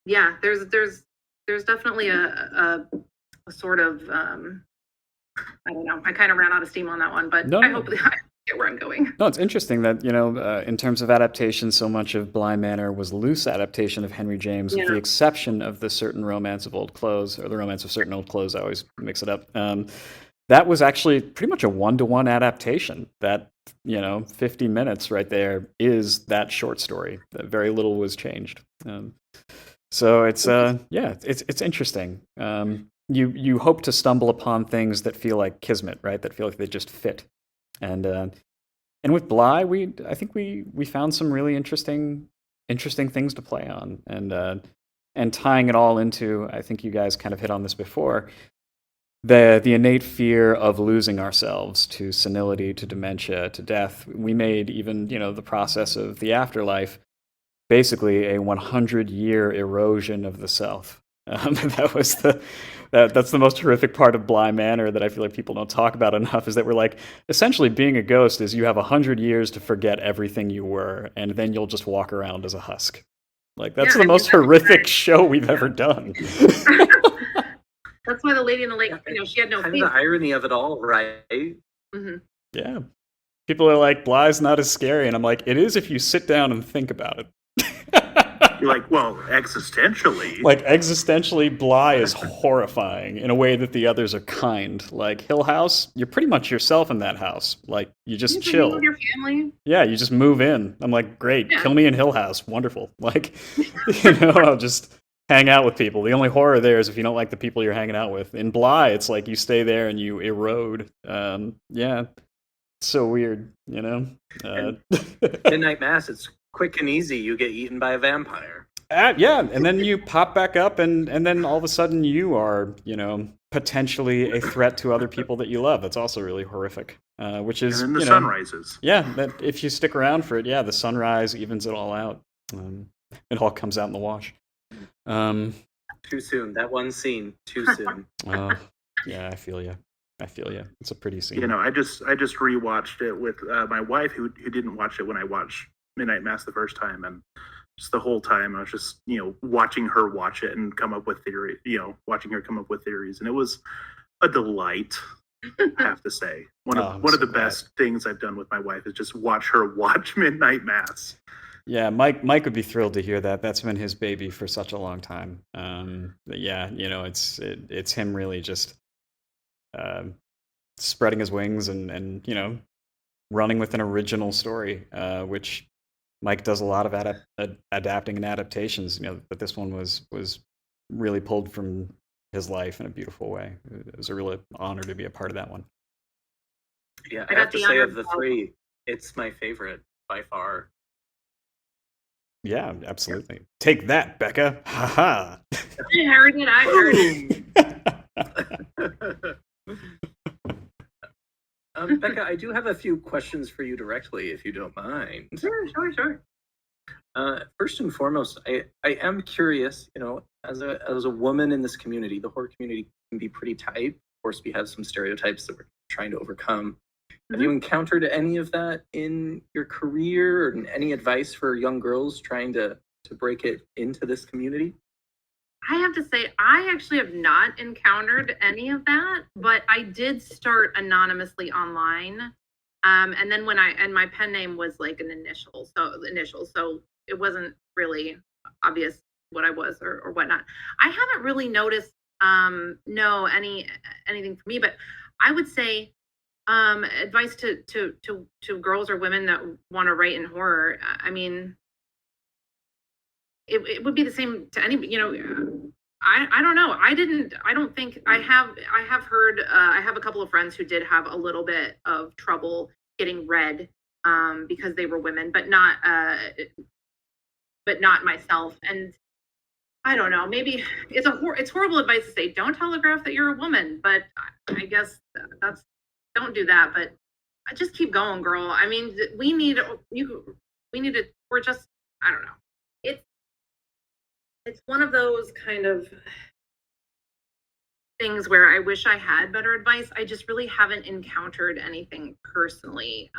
yeah, there's definitely a sort of I don't know. I kind of ran out of steam on that one, but I hope I get where I'm going. No, it's interesting that in terms of adaptation, so much of Bly Manor was loose adaptation of Henry James, with the exception of the certain Romance of Old Clothes, or the Romance of Certain Old Clothes. I always mix it up. That was actually pretty much a 1-to-1 adaptation. That 50 minutes right there is that short story. Very little was changed. So it's it's interesting. You hope to stumble upon things that feel like kismet, right? That feel like they just fit. And with Bly, I think we found some really interesting things to play on, and tying it all into, I think you guys kind of hit on this before, the innate fear of losing ourselves to senility, to dementia, to death. We made even the process of the afterlife basically a 100-year erosion of the self. That was that's the most horrific part of Bly Manor that I feel like people don't talk about enough, is that we're like, essentially being a ghost is you have 100 years to forget everything you were, and then you'll just walk around as a husk. Like, that's the most horrific show we've ever done. That's why the Lady in the Lake, she had no kind face. of the irony of it all, right? Mm-hmm. Yeah. People are like, Bly's not as scary, and I'm like, it is if you sit down and think about it. You're like, well, existentially. Like, existentially, Bly is horrifying in a way that the others are kind. Like, Hill House, you're pretty much yourself in that house. Like, you just chill. With your family. Yeah, you just move in. I'm like, great, kill me in Hill House. Wonderful. Like, I'll just hang out with people. The only horror there is if you don't like the people you're hanging out with. In Bly, it's like you stay there and you erode. Yeah, it's so weird, Midnight Mass, it's quick and easy. You get eaten by a vampire. Yeah, and then you pop back up, and then all of a sudden you are, potentially a threat to other people that you love. That's also really horrific. Which is, and then the sun rises. Yeah, that if you stick around for it, the sunrise evens it all out. It all comes out in the wash. Too soon. That one scene. Too soon. Yeah, I feel you. It's a pretty scene. I just rewatched it with my wife, who didn't watch it when I watched Midnight Mass the first time, and just the whole time I was just watching her watch it and come up with theories, and it was a delight. I have to say, one of the best things I've done with my wife is just watch her watch Midnight Mass. Yeah, Mike would be thrilled to hear that. That's been his baby for such a long time. But yeah, it's him really just spreading his wings and running with an original story, which Mike does a lot of adapting and adaptations. But this one was really pulled from his life in a beautiful way. It was a real honor to be a part of that one. Yeah, I have to say, of the three, it's my favorite by far. Yeah, absolutely. Take that, Becca. Ha ha. I heard it. Becca, I do have a few questions for you directly, if you don't mind. Sure. First and foremost, I am curious, as a woman in this community, the horror community can be pretty tight. Of course, we have some stereotypes that we're trying to overcome. Have you encountered any of that in your career, or any advice for young girls trying to break it into this community? I have to say, I actually have not encountered any of that, but I did start anonymously online. And then my pen name was like an initial, so it wasn't really obvious what I was or whatnot. I haven't really noticed anything for me, but I would say advice to girls or women that want to write in horror. I mean, it would be the same to anybody, I don't know. I don't think I have heard, I have a couple of friends who did have a little bit of trouble getting read because they were women, but not myself. And I don't know, maybe it's horrible advice to say, don't telegraph that you're a woman, but I guess that's, don't do that, but just keep going, girl. I mean, we're just, I don't know. It's one of those kind of things where I wish I had better advice. I just really haven't encountered anything personally.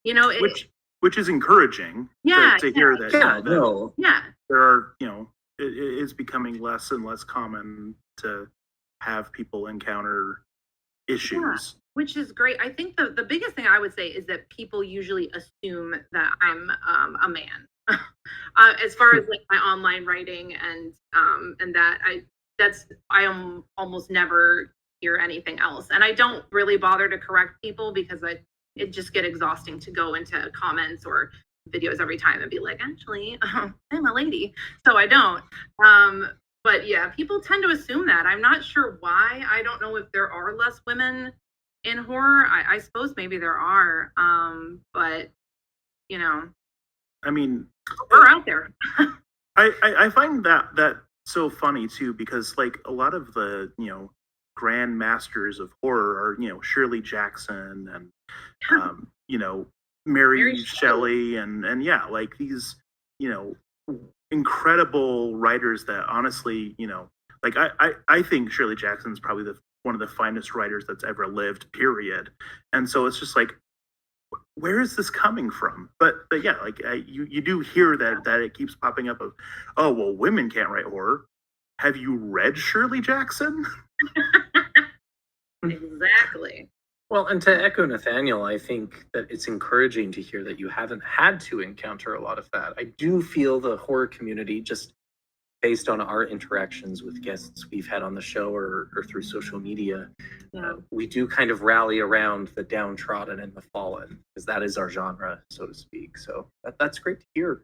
Which is encouraging. To hear that. Yeah, no. Yeah. There are, it is becoming less and less common to have people encounter issues. Yeah, which is great. I think the biggest thing I would say is that people usually assume that I'm a man. As far as like my online writing and that I almost never hear anything else, and I don't really bother to correct people because it just get exhausting to go into comments or videos every time and be like, actually, I'm a lady, so I don't. But yeah, people tend to assume that. I'm not sure why. I don't know if there are less women in horror. I suppose maybe there are, but I mean, we're out there. I find that so funny too, because like a lot of the grand masters of horror are Shirley Jackson and Mary Shelley and yeah, like these incredible writers that honestly like I think Shirley Jackson's probably one of the finest writers that's ever lived, period. And so it's just like, where is this coming from? But yeah, like you do hear that it keeps popping up of, oh well, women can't write horror. Have you read Shirley Jackson? Exactly. Well, and to echo Nathaniel, I think that it's encouraging to hear that you haven't had to encounter a lot of that. I do feel the horror community, just based on our interactions with guests we've had on the show or through social media, we do kind of rally around the downtrodden and the fallen, because that is our genre, so to speak. So that's great to hear.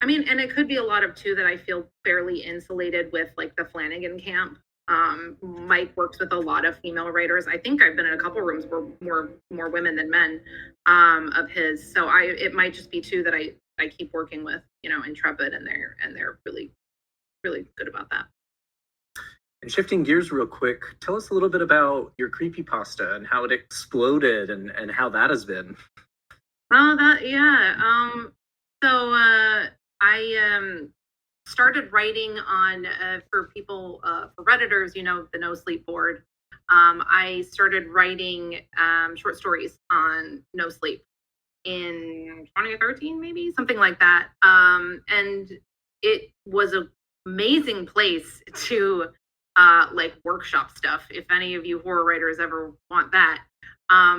I mean, and it could be a lot of too that I feel fairly insulated with like the Flanagan camp. Mike works with a lot of female writers. I think I've been in a couple rooms where more women than men of his. So it might just be too that I keep working with Intrepid, and they're really really good about that. And shifting gears real quick, tell us a little bit about your creepypasta and how it exploded and how that has been. So I started writing on for people, for Redditors, the No Sleep board. I started writing short stories on No Sleep in 2013, maybe something like that. And it was an amazing place to like workshop stuff, if any of you horror writers ever want that,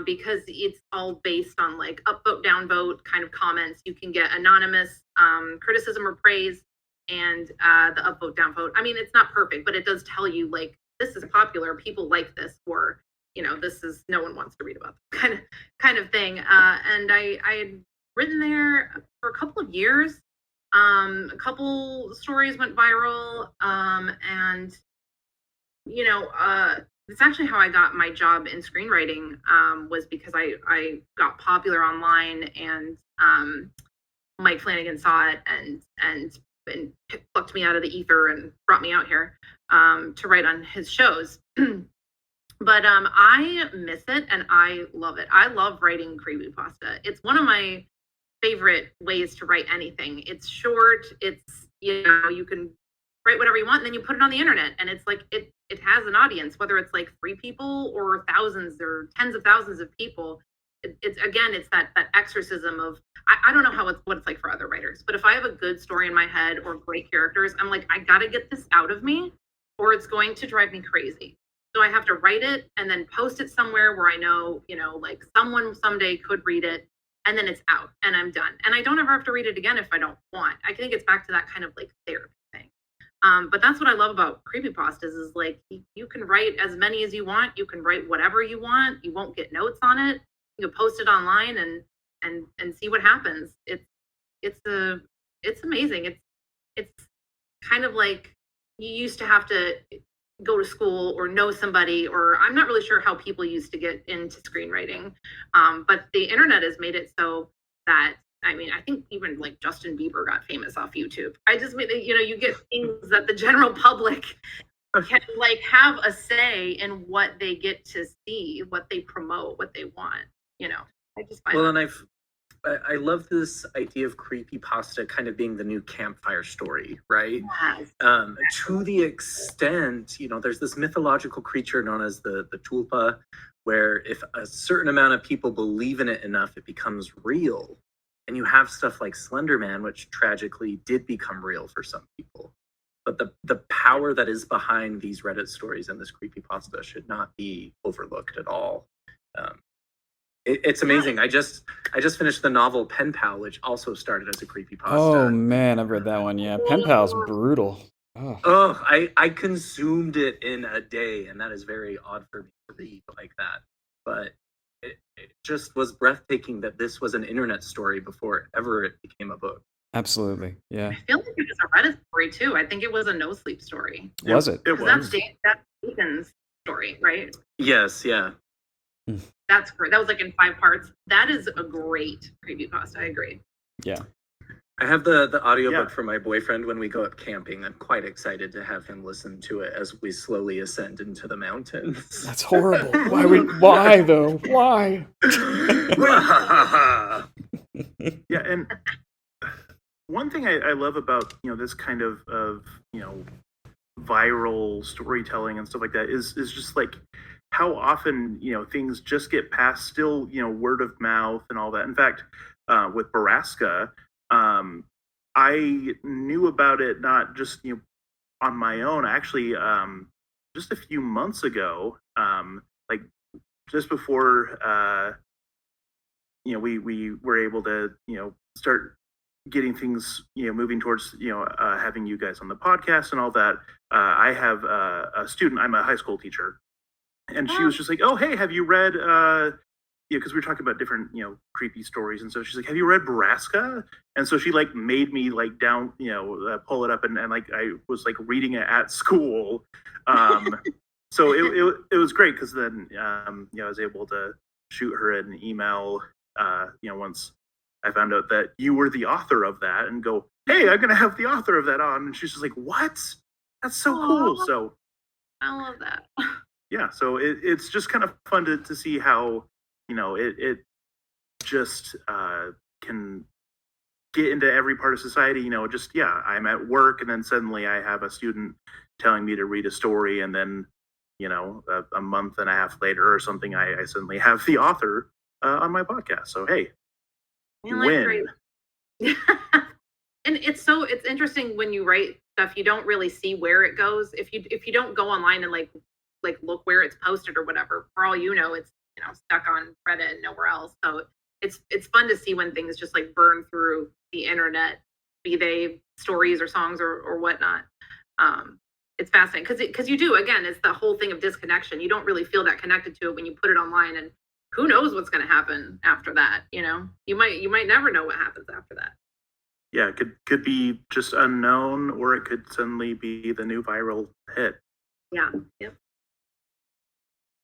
because it's all based on like up vote, down vote kind of comments. You can get anonymous criticism or praise, and the up vote, down vote. I mean, it's not perfect, but it does tell you like, this is popular, people like this, or this is, no one wants to read about this kind of thing. And I had written there for a couple of years. A couple stories went viral, and it's actually how I got my job in screenwriting, was because I got popular online, and Mike Flanagan saw it and plucked me out of the ether and brought me out here to write on his shows. But I miss it and I love it. I love writing creepypasta. It's one of my favorite ways to write anything. It's short. It's, you can write whatever you want, and then you put it on the internet, and it's like it has an audience, whether it's like 3 people or thousands or tens of thousands of people. It's that exorcism of, I don't know what it's like for other writers, but if I have a good story in my head or great characters, I'm like, I gotta get this out of me or it's going to drive me crazy. So I have to write it and then post it somewhere where I know, like someone someday could read it, and then it's out and I'm done. And I don't ever have to read it again if I don't want. I think it's back to that kind of like therapy thing. But that's what I love about creepypastas is like, you can write as many as you want. You can write whatever you want. You won't get notes on it. You can post it online and see what happens. It's it's amazing. It's kind of like you used to have to go to school or know somebody, or I'm not really sure how people used to get into screenwriting. But the internet has made it so that, I mean, I think even like Justin Bieber got famous off YouTube. I just mean, you get things that the general public can like have a say in what they get to see, what they promote, what they want. I just find Well, and I love this idea of creepypasta kind of being the new campfire story, right? Yes. To the extent, there's this mythological creature known as the tulpa, where if a certain amount of people believe in it enough, it becomes real. And you have stuff like Slender Man, which tragically did become real for some people. But the power that is behind these Reddit stories and this creepypasta should not be overlooked at all. It's amazing. I just finished the novel Pen Pal, which also started as a creepypasta. Oh man, I've read that one. Yeah, Pen Pal's brutal. Oh, I consumed it in a day, and that is very odd for me to read like that. But it just was breathtaking that this was an internet story before ever it became a book. Absolutely, yeah. I feel like it was a Reddit story too. I think it was a no sleep story. Was it? It was. That's Nathan's story, right? Yes, yeah. That's great. That was like in 5 parts. That is a great creepypasta. I agree. Yeah. I have the audiobook for my boyfriend when we go up camping. I'm quite excited to have him listen to it as we slowly ascend into the mountains. That's horrible. Why though? Why? Yeah, and one thing I love about this kind of viral storytelling and stuff like that is just like how often things just get passed still word of mouth and all that. In fact, with Borrasca, I knew about it not just on my own. Actually, just a few months ago, like just before we were able to start getting things moving towards having you guys on the podcast and all that. I have a student. I'm a high school teacher, and she was just like, "Oh, hey, have you read?" Because we were talking about different creepy stories, and so she's like, "Have you read Borrasca?" And so she like made me like pull it up, and like I was like reading it at school. So it was great because then I was able to shoot her an email once I found out that you were the author of that, and go, "Hey, I'm gonna have the author of that on," and she's just like, "What? That's so cool!" So I love that. Yeah, so it's just kind of fun to see how it just can get into every part of society. I'm at work, and then suddenly I have a student telling me to read a story, and then a month and a half later or something, I suddenly have the author on my podcast. So hey, win. And it's interesting when you write stuff, you don't really see where it goes. If you don't go online and like look where it's posted or whatever, for all it's stuck on Reddit and nowhere else. So it's fun to see when things just like burn through the internet, be they stories or songs or whatnot. It's fascinating because you do, again, it's the whole thing of disconnection. You don't really feel that connected to it when you put it online, and who knows what's going to happen after that. You might never know what happens after that. Yeah, it could be just unknown, or it could suddenly be the new viral hit. Yeah. Yep.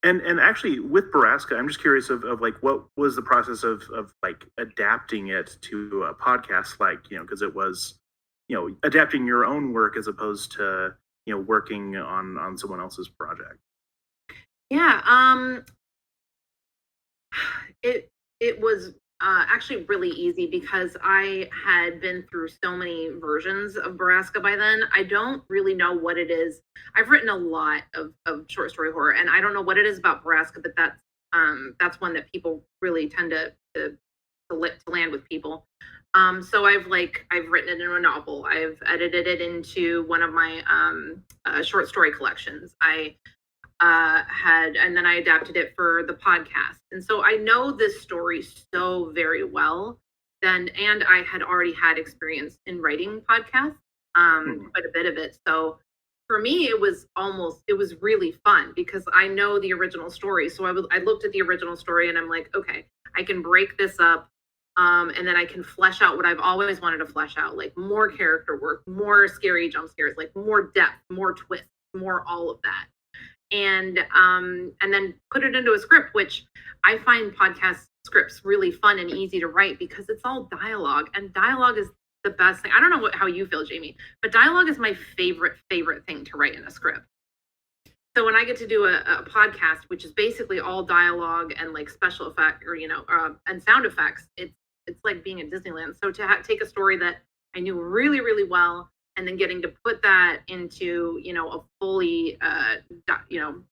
And actually, with Borrasca, I'm just curious of like what was the process of like adapting it to a podcast, like because it was adapting your own work as opposed to working on someone else's project. Yeah. It was actually really easy because I had been through so many versions of Borrasca by then. I don't really know what it is. I've written a lot of short story horror, and I don't know what it is about Borrasca, but that's one that people really tend to land with people. So I've written it in a novel. I've edited it into one of my short story collections. I and then I adapted it for the podcast. And so I know this story so very well then, and I had already had experience in writing podcasts, quite a bit of it. So for me, it was really fun because I know the original story. So I looked at the original story and I'm like, okay, I can break this up And then I can flesh out what I've always wanted to flesh out, like more character work, more scary jump scares, like more depth, more twists, more all of that. And then put it into a script, which I find podcast scripts really fun and easy to write because it's all dialogue, and dialogue is the best thing. I don't know how you feel, Jamie, but dialogue is my favorite thing to write in a script. So when I get to do a podcast, which is basically all dialogue and like special effect or and sound effects, it's like being in Disneyland. So to take a story that I knew really, really well, and then getting to put that into, a fully,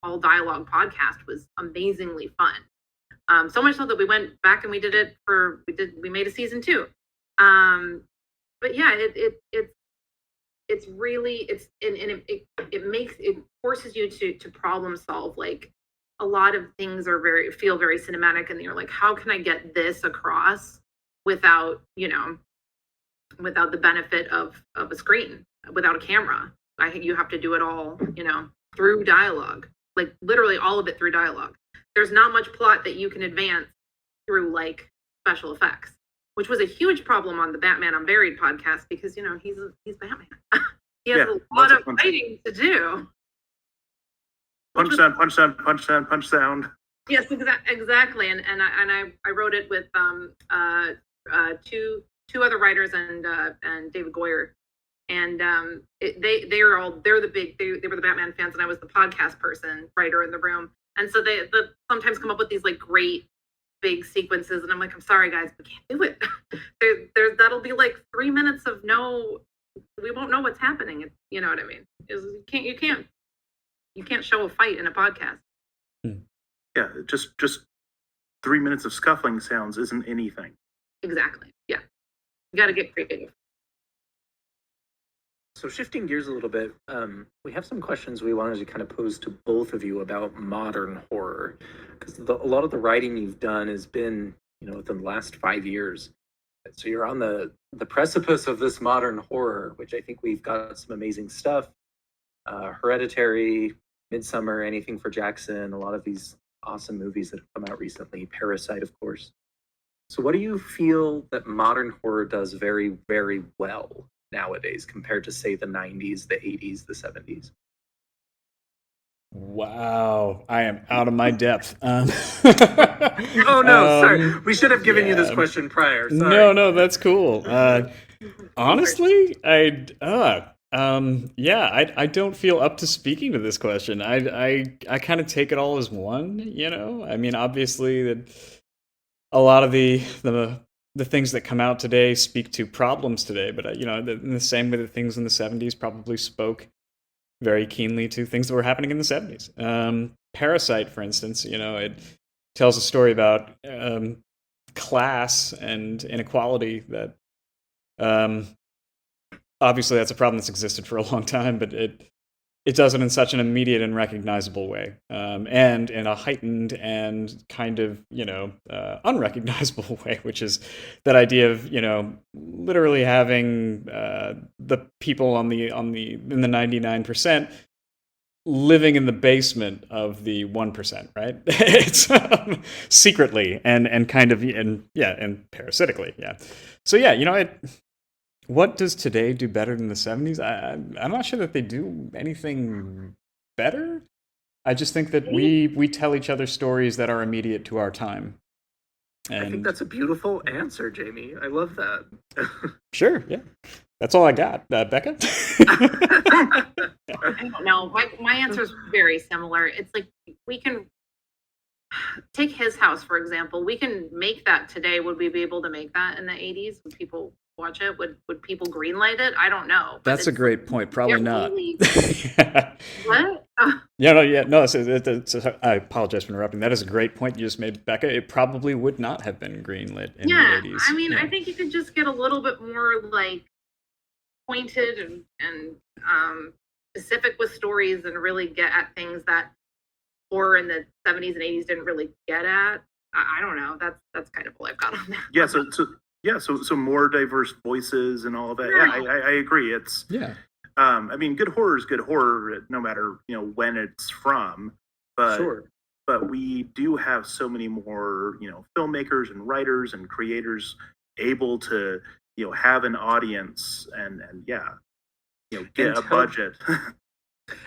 all dialogue podcast was amazingly fun. So much so that we went back and we did it we made a season 2. But yeah, it forces you to problem solve. Like a lot of things feel very cinematic, and you're like, how can I get this across without the benefit of a screen, without a camera? I think you have to do it all, through dialogue, like literally all of it through dialogue. There's not much plot that you can advance through like special effects, which was a huge problem on the Batman Unburied podcast because, he's Batman. He has a lot of fighting to do. Punch sound. Yes, exactly. And I wrote it with two other writers and David Goyer, and they were the Batman fans, and I was the podcast writer in the room, and so they sometimes come up with these like great big sequences, and I'm like, I'm sorry guys, we can't do it. That'll be like 3 minutes of we won't know what's happening. You know what I mean? You can't show a fight in a podcast. Yeah, just 3 minutes of scuffling sounds isn't anything. Exactly. Yeah. You got to get creative. So shifting gears a little bit, we have some questions we wanted to kind of pose to both of you about modern horror, because a lot of the writing you've done has been, within the last 5 years. So you're on the precipice of this modern horror, which I think we've got some amazing stuff. Hereditary, Midsummer, Anything for Jackson, a lot of these awesome movies that have come out recently. Parasite, of course. So what do you feel that modern horror does very, very well nowadays compared to, say, the 90s, the 80s, the 70s? Wow, I am out of my depth. Oh no, sorry. We should have given you this question prior. Sorry. No, that's cool. Honestly, I don't feel up to speaking to this question. I kind of take it all as one. I mean, obviously that a lot of the things that come out today speak to problems today, but in the same way that things in the 70s probably spoke very keenly to things that were happening in the 70s. Parasite, for instance, it tells a story about class and inequality that obviously that's a problem that's existed for a long time, but it does it in such an immediate and recognizable way, and in a heightened and kind of unrecognizable way, which is that idea of literally having the people in the 99% living in the basement of the 1%, right? It's secretly and kind of and parasitically, yeah. So yeah, what does today do better than the 70s? I'm not sure that they do anything better. I just think that we tell each other stories that are immediate to our time. And I think that's a beautiful answer, Jamie. I love that. Sure, yeah. That's all I got. Becca? I don't know. My answer is very similar. It's like we can take His House, for example. We can make that today. Would we be able to make that in the 80s? Would people watch it? Would people greenlight it? I don't know. That's a great point. Probably not. Really... What? No. I apologize for interrupting. That is a great point you just made, Becca. It probably would not have been greenlit in the 80s. I mean, I think you could just get a little bit more like pointed and specific with stories and really get at things that horror in the 70s and 80s didn't really get at. I don't know. That's kind of all I've got on that. Yeah. So more diverse voices and all of that. Yeah, I agree. It's I mean, good horror is good horror, no matter when it's from. But sure. but we do have so many more, filmmakers and writers and creators able to, have an audience and get a budget.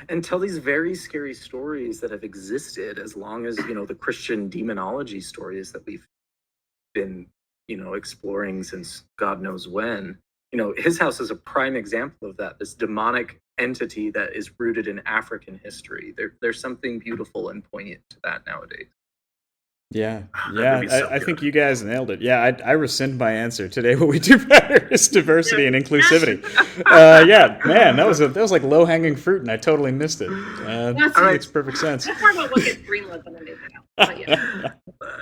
And tell these very scary stories that have existed as long as, the Christian demonology stories that we've been, exploring since God knows when. His house is a prime example of that, this demonic entity that is rooted in African history. There's something beautiful and poignant to that nowadays. Yeah, That'd be so I think good. you guys nailed it. Yeah, I rescind my answer. Today, what we do better is diversity and inclusivity. Yeah, man, that was like low hanging fruit, and I totally missed it. It makes perfect sense. That's more about what gets greenlit than anything else. But, yeah.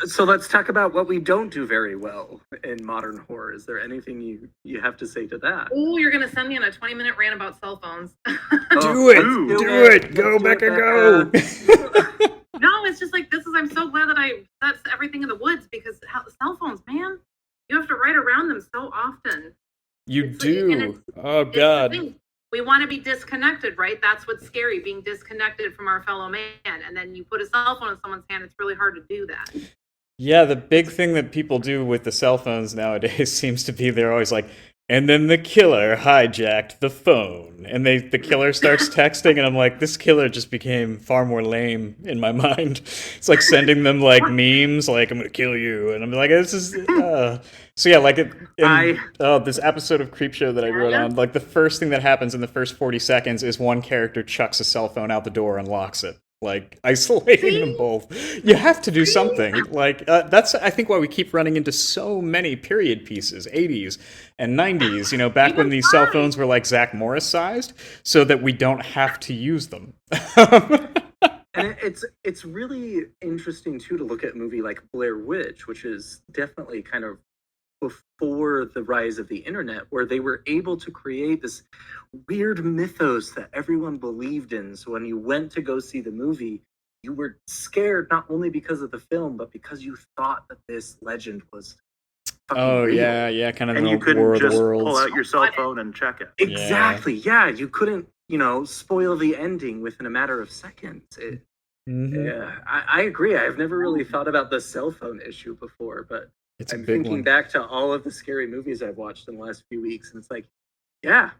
So let's talk about what we don't do very well in modern horror. Is there anything you have to say to that? Oh, you're gonna send me on a 20-minute rant about cell phones. Do it. Go, Becca, go. No, it's just like I'm so glad that that's everything in the woods, because cell phones, man, you have to write around them so often. You It's do. Oh, God. We want to be disconnected, right? That's what's scary, being disconnected from our fellow man. And then you put a cell phone in someone's hand, it's really hard to do that. Yeah, the big thing that people do with the cell phones nowadays seems to be they're always like, and then the killer hijacked the phone. And the killer starts texting, and I'm like, this killer just became far more lame in my mind. It's like sending them like memes, like, I'm going to kill you. And I'm like, this is... So yeah, like this episode of Creepshow that I wrote on, like the first thing that happens in the first 40 seconds is one character chucks a cell phone out the door and locks it. Like, isolating them both. You have to do something. Like, that's, I think, why we keep running into so many period pieces, 80s and 90s, back when these cell phones were like Zach Morris sized, so that we don't have to use them. And it's really interesting, too, to look at a movie like Blair Witch, which is definitely kind of before the rise of the internet, where they were able to create this weird mythos that everyone believed in. So when you went to go see the movie, you were scared not only because of the film, but because you thought that this legend was fucking real. Yeah, kind of And the you couldn't War of the just Worlds. pull out your cell phone and check it. Exactly. Yeah, you couldn't, spoil the ending within a matter of seconds. Yeah, I agree. I've never really thought about the cell phone issue before, but It's a I'm big thinking one. back to all of the scary movies I've watched in the last few weeks, and it's like, yeah,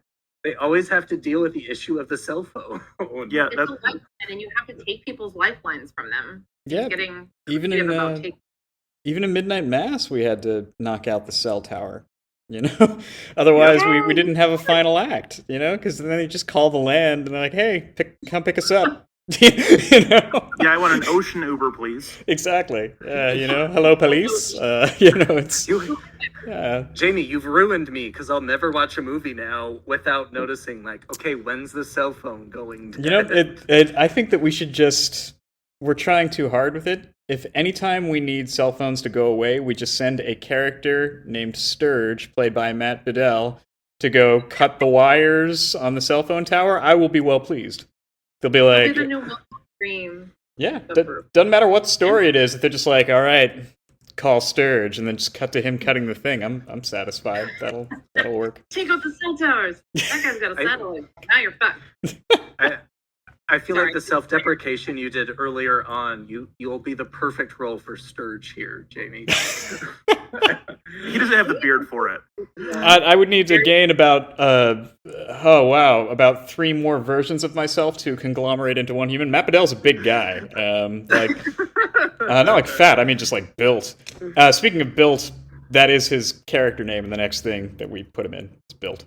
they always have to deal with the issue of the cell phone. Yeah, It's a lifeline, and you have to take people's lifelines from them. Yeah, Getting even creative in about taking. even in Midnight Mass, we had to knock out the cell tower. Otherwise we didn't have a final act. Because then they just call the land and they're like, "Hey, come pick us up." Yeah, I want an ocean Uber, please. Exactly. Hello, police. It's Jamie, you've ruined me, because I'll never watch a movie now without noticing, like, okay, when's the cell phone going to I think that we should we're trying too hard with it. If anytime we need cell phones to go away, we just send a character named Sturge, played by Matt Bedell, to go cut the wires on the cell phone tower, I will be well pleased. They'll be like, The new Dream. yeah, doesn't matter what story it is. If they're just like, all right, call Sturge, and then just cut to him cutting the thing, I'm satisfied. That'll work. Take out the cell towers. That guy's got a satellite. Now you're fucked. I feel Sorry. like the self-deprecation you did earlier on, you'll be the perfect role for Sturge here, Jamie. He doesn't have the beard for it. I would need to gain about about 3 more versions of myself to conglomerate into one human. Matt Bedell's a big guy, not like fat. I mean just like built. Speaking of built, that is his character name in the next thing that we put him in. It's built.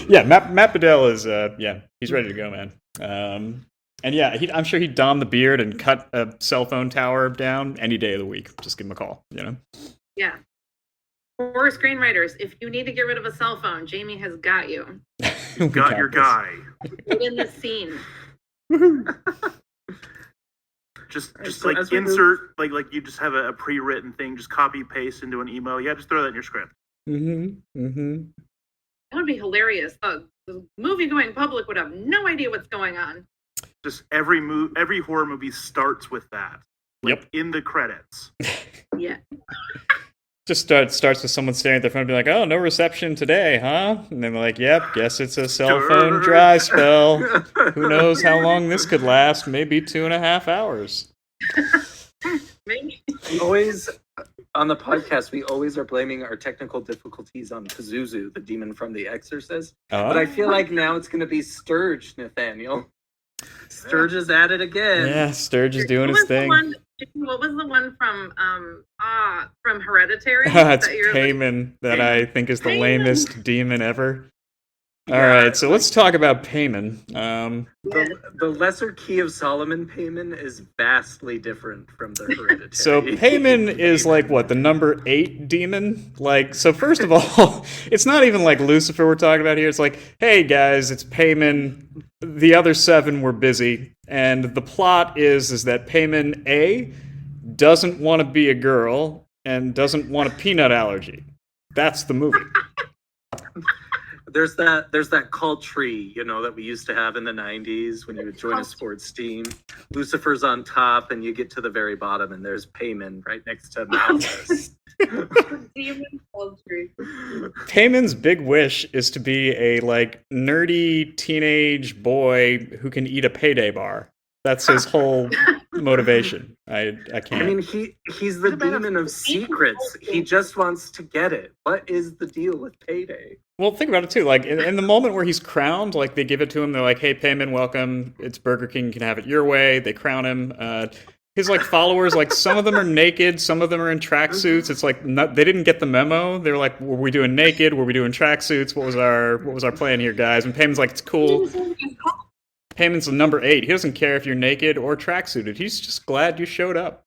Yeah, Matt Bedell is he's ready to go, man. And yeah, I'm sure he'd don the beard and cut a cell phone tower down any day of the week. Just give him a call, Yeah. For screenwriters, if you need to get rid of a cell phone, Jamie has got you. You've got your guy. Put in the scene. Just So like as we insert, like you just have a pre-written thing, just copy paste into an email. Yeah, just throw that in your script. That would be hilarious. The movie-going public would have no idea what's going on. Just every horror movie starts with that. Like Yep. in the credits. Yeah. Just starts with someone staring at their phone and be like, oh, no reception today, huh? And then they're like, yep, guess it's a cell phone dry spell. Who knows how long this could last? Maybe 2.5 hours. Maybe. Always on the podcast, we always are blaming our technical difficulties on Pazuzu, the demon from The Exorcist. Oh. But I feel like now it's going to be Sturge, Nathaniel. Sturge is at it again. Yeah, Sturge is doing his thing. What was the one from Hereditary? It's Payman that I think is the lamest demon ever. All right, so let's talk about Payman. The lesser key of Solomon Payman is vastly different from the Hereditary. So Payman is like what, the number 8 demon? Like, so first of all, it's not even like Lucifer we're talking about here. It's like, hey guys, it's Payman. The other 7 were busy, and the plot is that Payman A doesn't want to be a girl and doesn't want a peanut allergy. That's the movie. There's that cult tree, that we used to have in the 90s when you would join a sports team. Lucifer's on top, and you get to the very bottom, and there's Payman right next to Malthus. Demon cult tree. Payman's big wish is to be a nerdy teenage boy who can eat a payday bar. That's his whole motivation. I can't. I mean, he's the demon of secrets. He just wants to get it. What is the deal with payday? Well, think about it too. Like in the moment where he's crowned, like they give it to him. They're like, "Hey, Payman, welcome. It's Burger King. You can have it your way." They crown him. His followers, some of them are naked, some of them are in tracksuits. It's they didn't get the memo. They were like, "Were we doing naked? Were we doing tracksuits? What was our plan here, guys?" And Payman's like, "It's cool." Payman's number 8. He doesn't care if you're naked or tracksuited. He's just glad you showed up.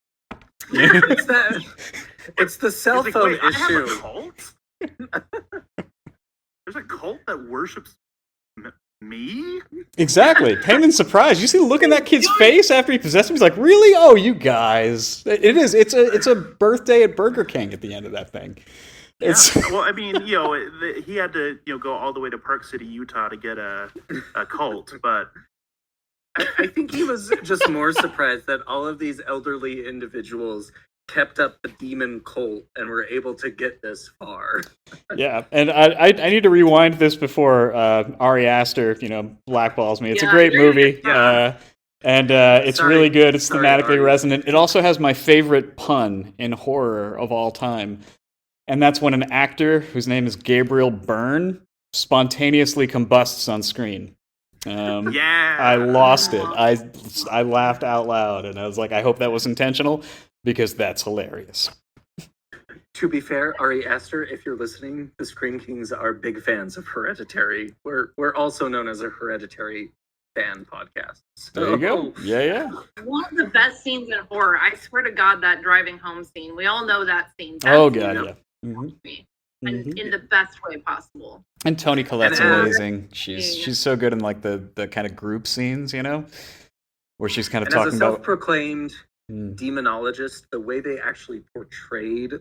It's the cell phone issue. I have a cult? There's a cult that worships me? Exactly. Payman's surprised. You see the look in that kid's face after he possessed him? He's like, really? Oh, you guys. It is. It's a birthday at Burger King at the end of that thing. Yeah. Well, I mean, he had to go all the way to Park City, Utah to get a cult, but I think he was just more surprised that all of these elderly individuals kept up the demon cult and were able to get this far. Yeah, and I need to rewind this before Ari Aster, blackballs me. It's a great movie, and it's really good. It's thematically resonant. It also has my favorite pun in horror of all time, and that's when an actor whose name is Gabriel Byrne spontaneously combusts on screen. I lost it. I laughed out loud, and I was like, I hope that was intentional, because that's hilarious. To be fair, Ari Aster, if you're listening, the Screen Kings are big fans of Hereditary. We're also known as a Hereditary fan podcast. So. There you go. Yeah. One of the best scenes in horror. I swear to God, that driving home scene. We all know that scene. God, yeah. Mm-hmm. And in the best way possible. And Toni Collette's amazing. She's so good in the kind of group scenes, where she's kind of talking as a about self-proclaimed demonologist, the way they actually portrayed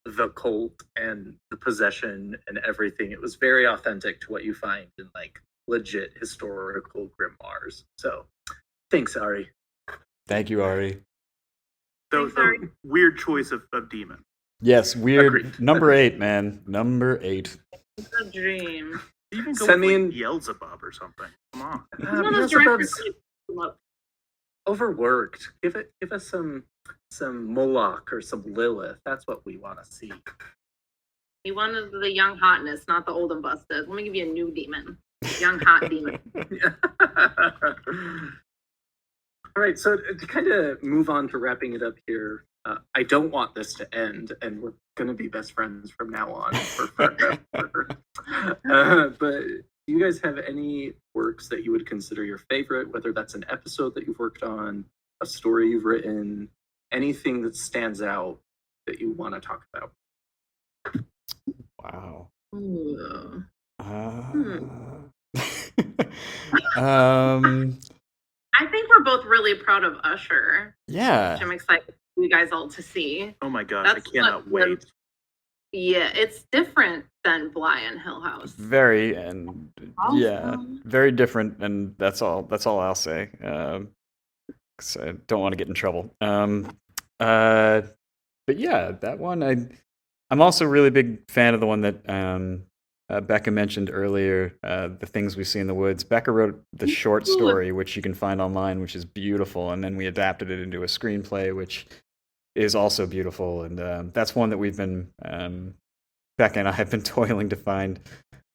the cult and the possession and everything, it was very authentic to what you find in legit historical grimoires. So, thanks, Ari. Thank you, Ari. So weird choice of demon. Yes, weird. Agreed. Number 8, man. Number 8. It's a dream. You can go Send with me in Beelzebub or something. Come on. Beelzebub's overworked. Give us some Moloch or some Lilith. That's what we want to see. He wanted the young hotness, not the old and busted. Let me give you a new demon. Young hot demon. All right, so to kind of move on to wrapping it up here, I don't want this to end, and we're going to be best friends from now on for forever. But do you guys have any works that you would consider your favorite, whether that's an episode that you've worked on, a story you've written, anything that stands out that you want to talk about? Wow. I think we're both really proud of Usher. Yeah. Which I'm excited for you guys all to see. Oh my gosh, I cannot wait. Yeah, it's different than Bly and Hill House. Very, and very different, and that's all I'll say. 'Cause I don't want to get in trouble. But yeah, that one, I'm also a really big fan of the one that Becca mentioned earlier, The Things We See in the Woods. Becca wrote the short story, which you can find online, which is beautiful, and then we adapted it into a screenplay, which is also beautiful. And that's one that we've been, Becca and I have been toiling to find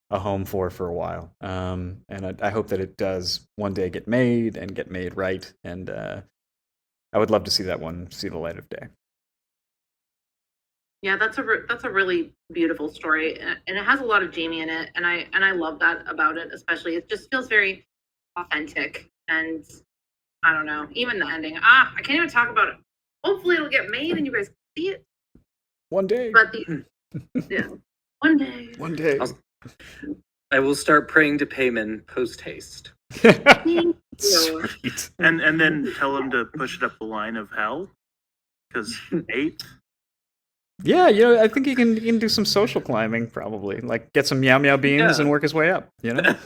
a home for a while. And I hope that it does one day get made and get made right. And I would love to see that one see the light of day. Yeah, that's a really beautiful story, and it has a lot of Jamie in it, and I love that about it. Especially, it just feels very authentic, and I don't know, even the ending. I can't even talk about it. Hopefully, it'll get made, and you guys can see it one day. But yeah, one day. One day. I will start praying to Payman post haste. Sweet. And then tell him to push it up the line of hell, because 8. Yeah, I think he can do some social climbing, probably. Like, get some meow meow beans and work his way up, Meow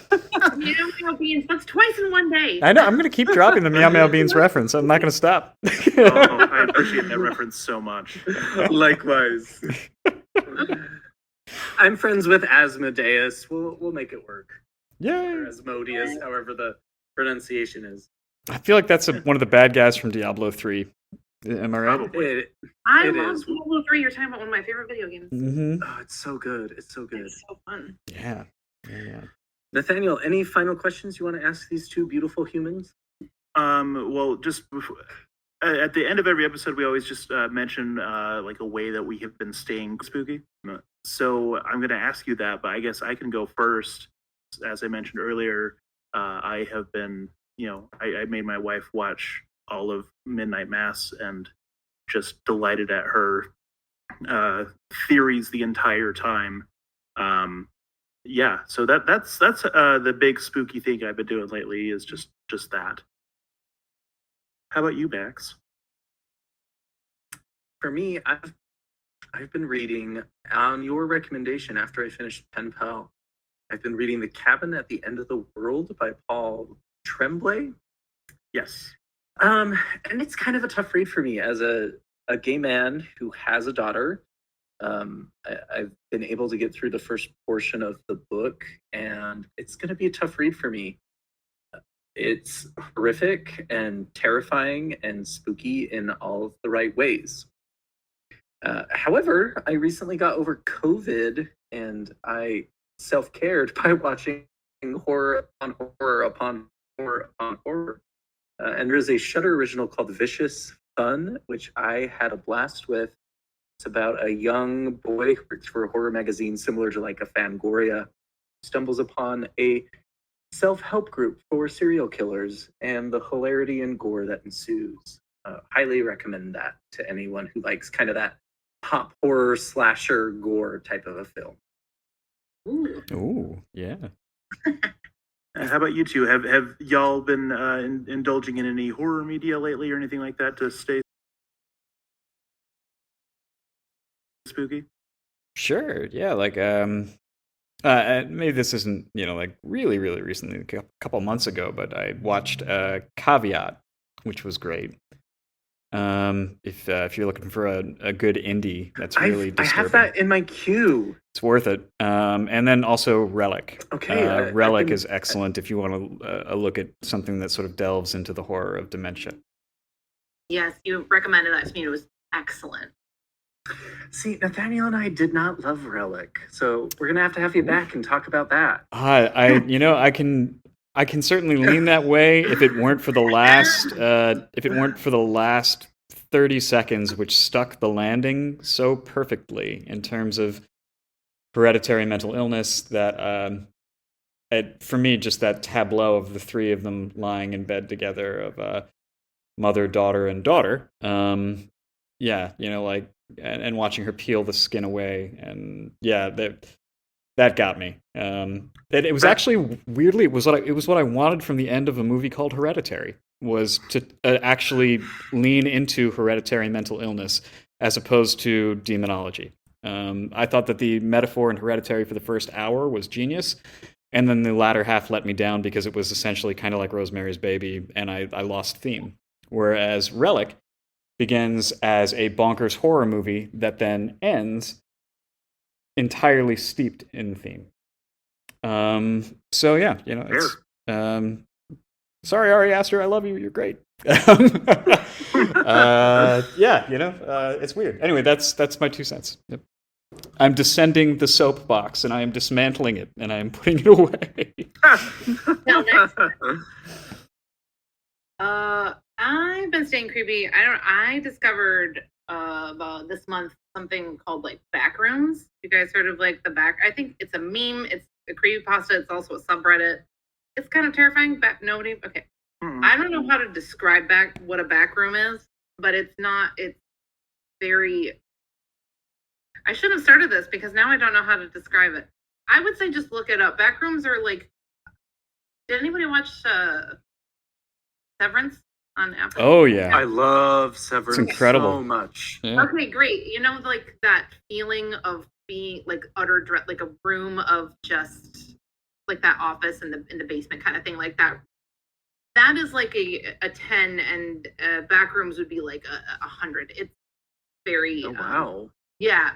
meow beans, that's twice in one day. I know, I'm going to keep dropping the meow meow beans reference. I'm not going to stop. I appreciate that reference so much. Likewise. I'm friends with Asmodeus. We'll make it work. Yay! Or Asmodeus, however the pronunciation is. I feel like that's one of the bad guys from Diablo 3. Am I right? I love Diablo 3. You're talking about one of my favorite video games. Mm-hmm. Oh, it's so good. It's so good. It's so fun. Yeah. Nathaniel, any final questions you want to ask these two beautiful humans? Well, just before, at the end of every episode, we always just mention like a way that we have been staying spooky. So I'm going to ask you that, but I guess I can go first. As I mentioned earlier, I have been, I made my wife watch all of Midnight Mass and just delighted at her theories the entire time. Yeah, so that's the big spooky thing I've been doing lately is just that. How about you, Max? For me, I've been reading on your recommendation after I finished Pen Pal. I've been reading The Cabin at the End of the World by Paul Tremblay. Yes. And it's kind of a tough read for me as a gay man who has a daughter. I've been able to get through the first portion of the book, and it's going to be a tough read for me. It's horrific and terrifying and spooky in all of the right ways. However, I recently got over COVID, and I self-cared by watching horror upon horror upon horror upon horror. And there's a Shudder original called Vicious Fun, which I had a blast with. It's about a young boy who works for a horror magazine similar to like a Fangoria, stumbles upon a self-help group for serial killers and the hilarity and gore that ensues. Highly recommend that to anyone who likes kind of that pop horror slasher gore type of a film. Ooh, yeah. How about you two? Have y'all been indulging in any horror media lately or anything like that to stay spooky? Sure. Yeah. Like, maybe this isn't, like really, really recently, a couple months ago, but I watched Caveat, which was great. If you're looking for a good indie, that's really disturbing. I have that in my queue. It's worth it. And then also Relic. Okay. Relic is excellent if you want to look at something that sort of delves into the horror of dementia. Yes, you recommended that to me. It was excellent. See, Nathaniel and I did not love Relic, so we're gonna have you back and talk about that. I can certainly lean that way if it weren't for the last 30 seconds, which stuck the landing so perfectly in terms of hereditary mental illness that for me, just that tableau of the three of them lying in bed together of mother, daughter, and daughter. And watching her peel the skin away, and that got me. It was actually weirdly it was what I wanted from the end of a movie called Hereditary, was to actually lean into hereditary mental illness as opposed to demonology. I thought that the metaphor in Hereditary for the first hour was genius, and then the latter half let me down because it was essentially kind of like Rosemary's Baby, and I lost theme. Whereas Relic begins as a bonkers horror movie that then ends entirely steeped in theme. So yeah, it's sorry, Ari Aster, I love you. You're great. Yeah, it's weird. Anyway, that's my 2 cents. Yep. I'm descending the soapbox, and I am dismantling it, and I am putting it away. I've been staying creepy. I discovered about this month something called like backrooms. You guys heard of like the back? I think it's a meme. It's a creepypasta. It's also a subreddit. It's kind of terrifying. Nobody. Okay. I don't know how to describe what a backroom is, but it's not. It's very. I shouldn't have started this because now I don't know how to describe it. I would say just look it up. Backrooms are like. Did anybody watch Severance on Apple? Oh yeah, I love Severance. It's incredible. So much. Yeah. Okay, great. You know, like that feeling of being like utter dread, like a room of just like that office in the basement kind of thing, like that. That is like a 10, and backrooms would be like a 100. It's very wow. Yeah,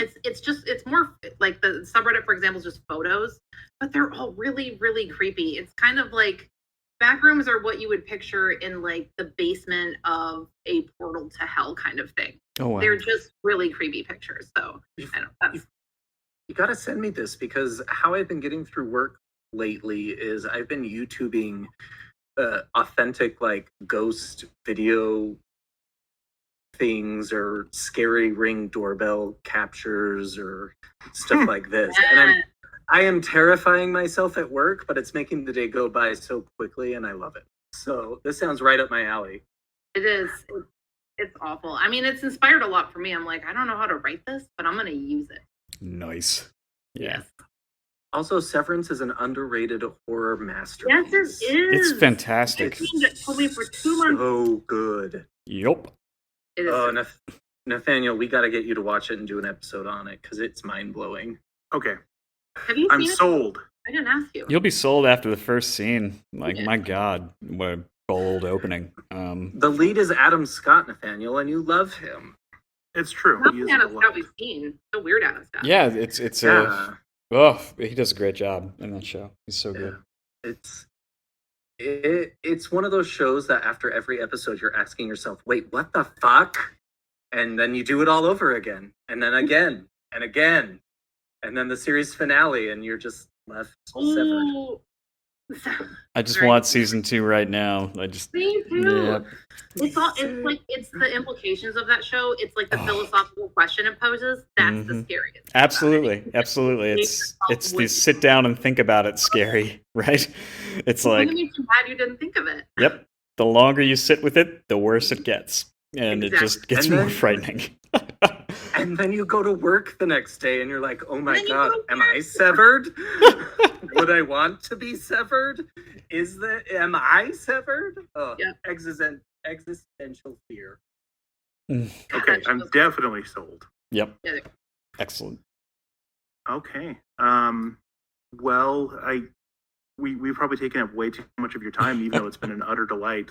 it's more like the subreddit, for example, is just photos, but they're all really, really creepy. It's kind of like backrooms are what you would picture in like the basement of a portal to hell kind of thing. Oh wow. They're just really creepy pictures. So I don't know. You gotta send me this, because how I've been getting through work lately is I've been YouTubing authentic like ghost video things or scary Ring doorbell captures or stuff like this. And I am terrifying myself at work, but it's making the day go by so quickly, and I love it. So this sounds right up my alley. It is. It's awful. I mean, it's inspired a lot for me. I'm like, I don't know how to write this, but I'm going to use it. Nice. Yeah. Yes. Also, Severance is an underrated horror masterpiece. Yes, it is. It's fantastic. It told me for 2 months. So good. Yup. It is. Oh, Nathaniel, we got to get you to watch it and do an episode on it, because it's mind-blowing. Okay. Have you I'm seen it? sold. I didn't ask you. You'll be sold after the first scene. Like, my God, what a bold opening. The lead is Adam Scott, Nathaniel, and you love him. It's true. Not He is Adam a Scott lot. we've seen. So weird Adam Scott. Yeah, it's Yeah. he does a great job in that show. He's so good. It's one of those shows that after every episode you're asking yourself, wait, what the fuck? And then you do it all over again, and then again, and again, and then the series finale, and you're just left severed. Ooh. I just Right. want season 2 right now. Me too. Yeah. It's the implications of that show. It's like the philosophical question it poses. That's the scariest. Absolutely. It's the sit down and think about it scary, right? It's like, It makes you mad you didn't think of it. yep. The longer you sit with it, the worse it gets, and it just gets And more then- frightening. And then you go to work the next day and you're like, oh my Then you God, go to am work. I severed? Would I want to be severed? Am I severed? Oh, Yeah. existential fear. Okay, That I'm show's- definitely sold. Yep. Yeah. Excellent. Okay. Well, we've probably taken up way too much of your time, even though it's been an utter delight.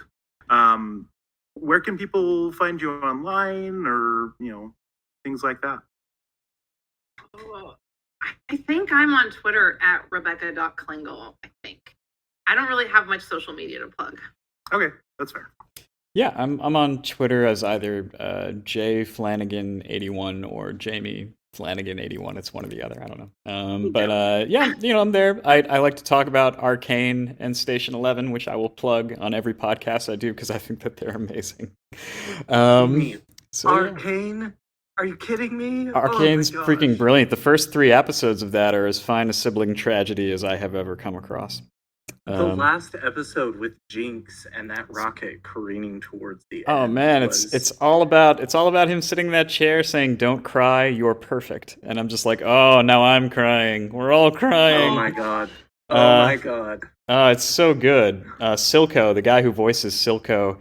Where can people find you online, or things like that? Oh, I think I'm on Twitter at Rebecca.Klingel. I think. I don't really have much social media to plug. Okay, that's fair. Yeah, I'm on Twitter as either J Flanagan81 or Jamie Flanagan81. It's one or the other. I don't know. But yeah, I'm there. I like to talk about Arcane and Station 11, which I will plug on every podcast I do because I think that they're amazing. So, yeah. Arcane? Are you kidding me? Arcane's Oh my freaking gosh. brilliant. The first 3 episodes of that are as fine a sibling tragedy as I have ever come across. The last episode with Jinx and that rocket careening towards the end. Oh man, was- it's all about him sitting in that chair saying, "Don't cry, you're perfect," and I'm just like, "Oh, now I'm crying. We're all crying." Oh my God. Oh my God. It's so good. Silco, the guy who voices Silco,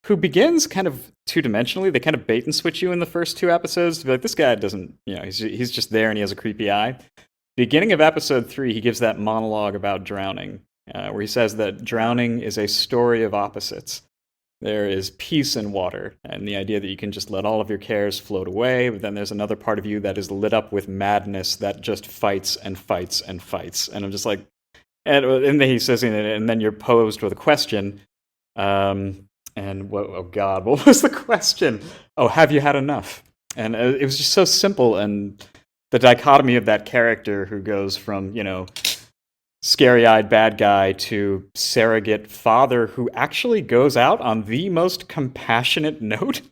who begins kind of two-dimensionally. They kind of bait and switch you in the first 2 episodes to be like, this guy doesn't, he's just there and he has a creepy eye. Beginning of episode 3, he gives that monologue about drowning, where he says that drowning is a story of opposites. there is peace in water, and the idea that you can just let all of your cares float away, but then there's another part of you that is lit up with madness that just fights and fights and fights. And I'm just like, and then he says, and then you're posed with a question, and oh God, what was the question? Oh, have you had enough? And it was just so simple, and the dichotomy of that character who goes from, scary-eyed bad guy to surrogate father who actually goes out on the most compassionate note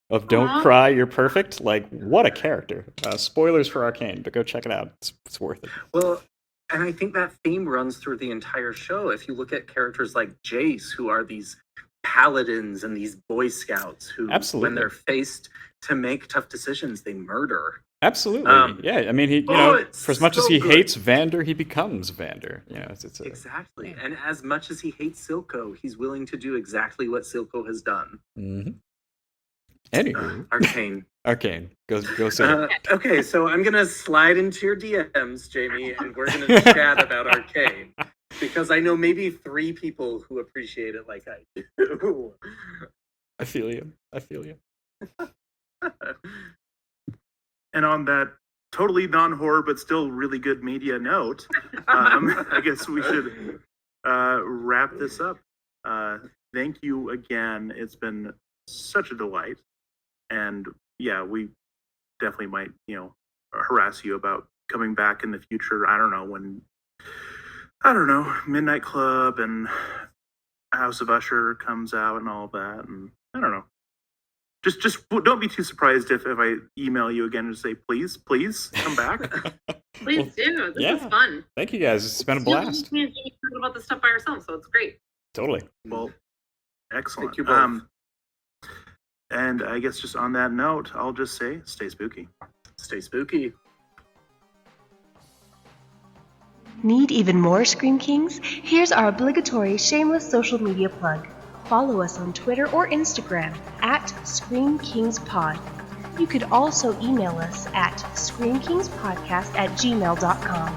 of don't cry, you're perfect. Like, what a character. Spoilers for Arcane, but go check it out. It's worth it. Well, and I think that theme runs through the entire show. If you look at characters like Jace, who are these paladins and these Boy Scouts who, Absolutely. when they're faced to make tough decisions, they murder. Absolutely. Yeah, I mean, he, for as much as he hates Vander, he becomes Vander. Exactly. And as much as he hates Silco, he's willing to do exactly what Silco has done. Mm-hmm. Anywho. Arcane. Go say Okay, so I'm going to slide into your DMs, Jamie, and we're going to chat about Arcane. Because I know maybe 3 people who appreciate it like I do. I feel you. And on that totally non-horror but still really good media note, I guess we should wrap this up. Thank you again. It's been such a delight. And yeah, we definitely might, harass you about coming back in the future. I don't know, Midnight Club and House of Usher comes out and all that. And I don't know. Just don't be too surprised if I email you again and say, please come back. Please do. This is fun. Thank you guys. It's been a blast. You can't talk about this stuff by yourself, so it's great. Totally. Well, excellent. Thank you both. And I guess just on that note, I'll just say, stay spooky. Stay spooky. Need even more Scream Kings? Here's our obligatory shameless social media plug. Follow us on Twitter or Instagram at ScreamKingsPod. You could also email us at screamkingspodcast@gmail.com.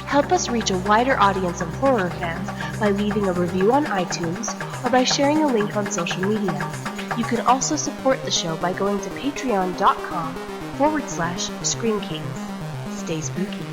Help us reach a wider audience of horror fans by leaving a review on iTunes or by sharing a link on social media. You can also support the show by going to patreon.com/ScreamKings. Stay spooky.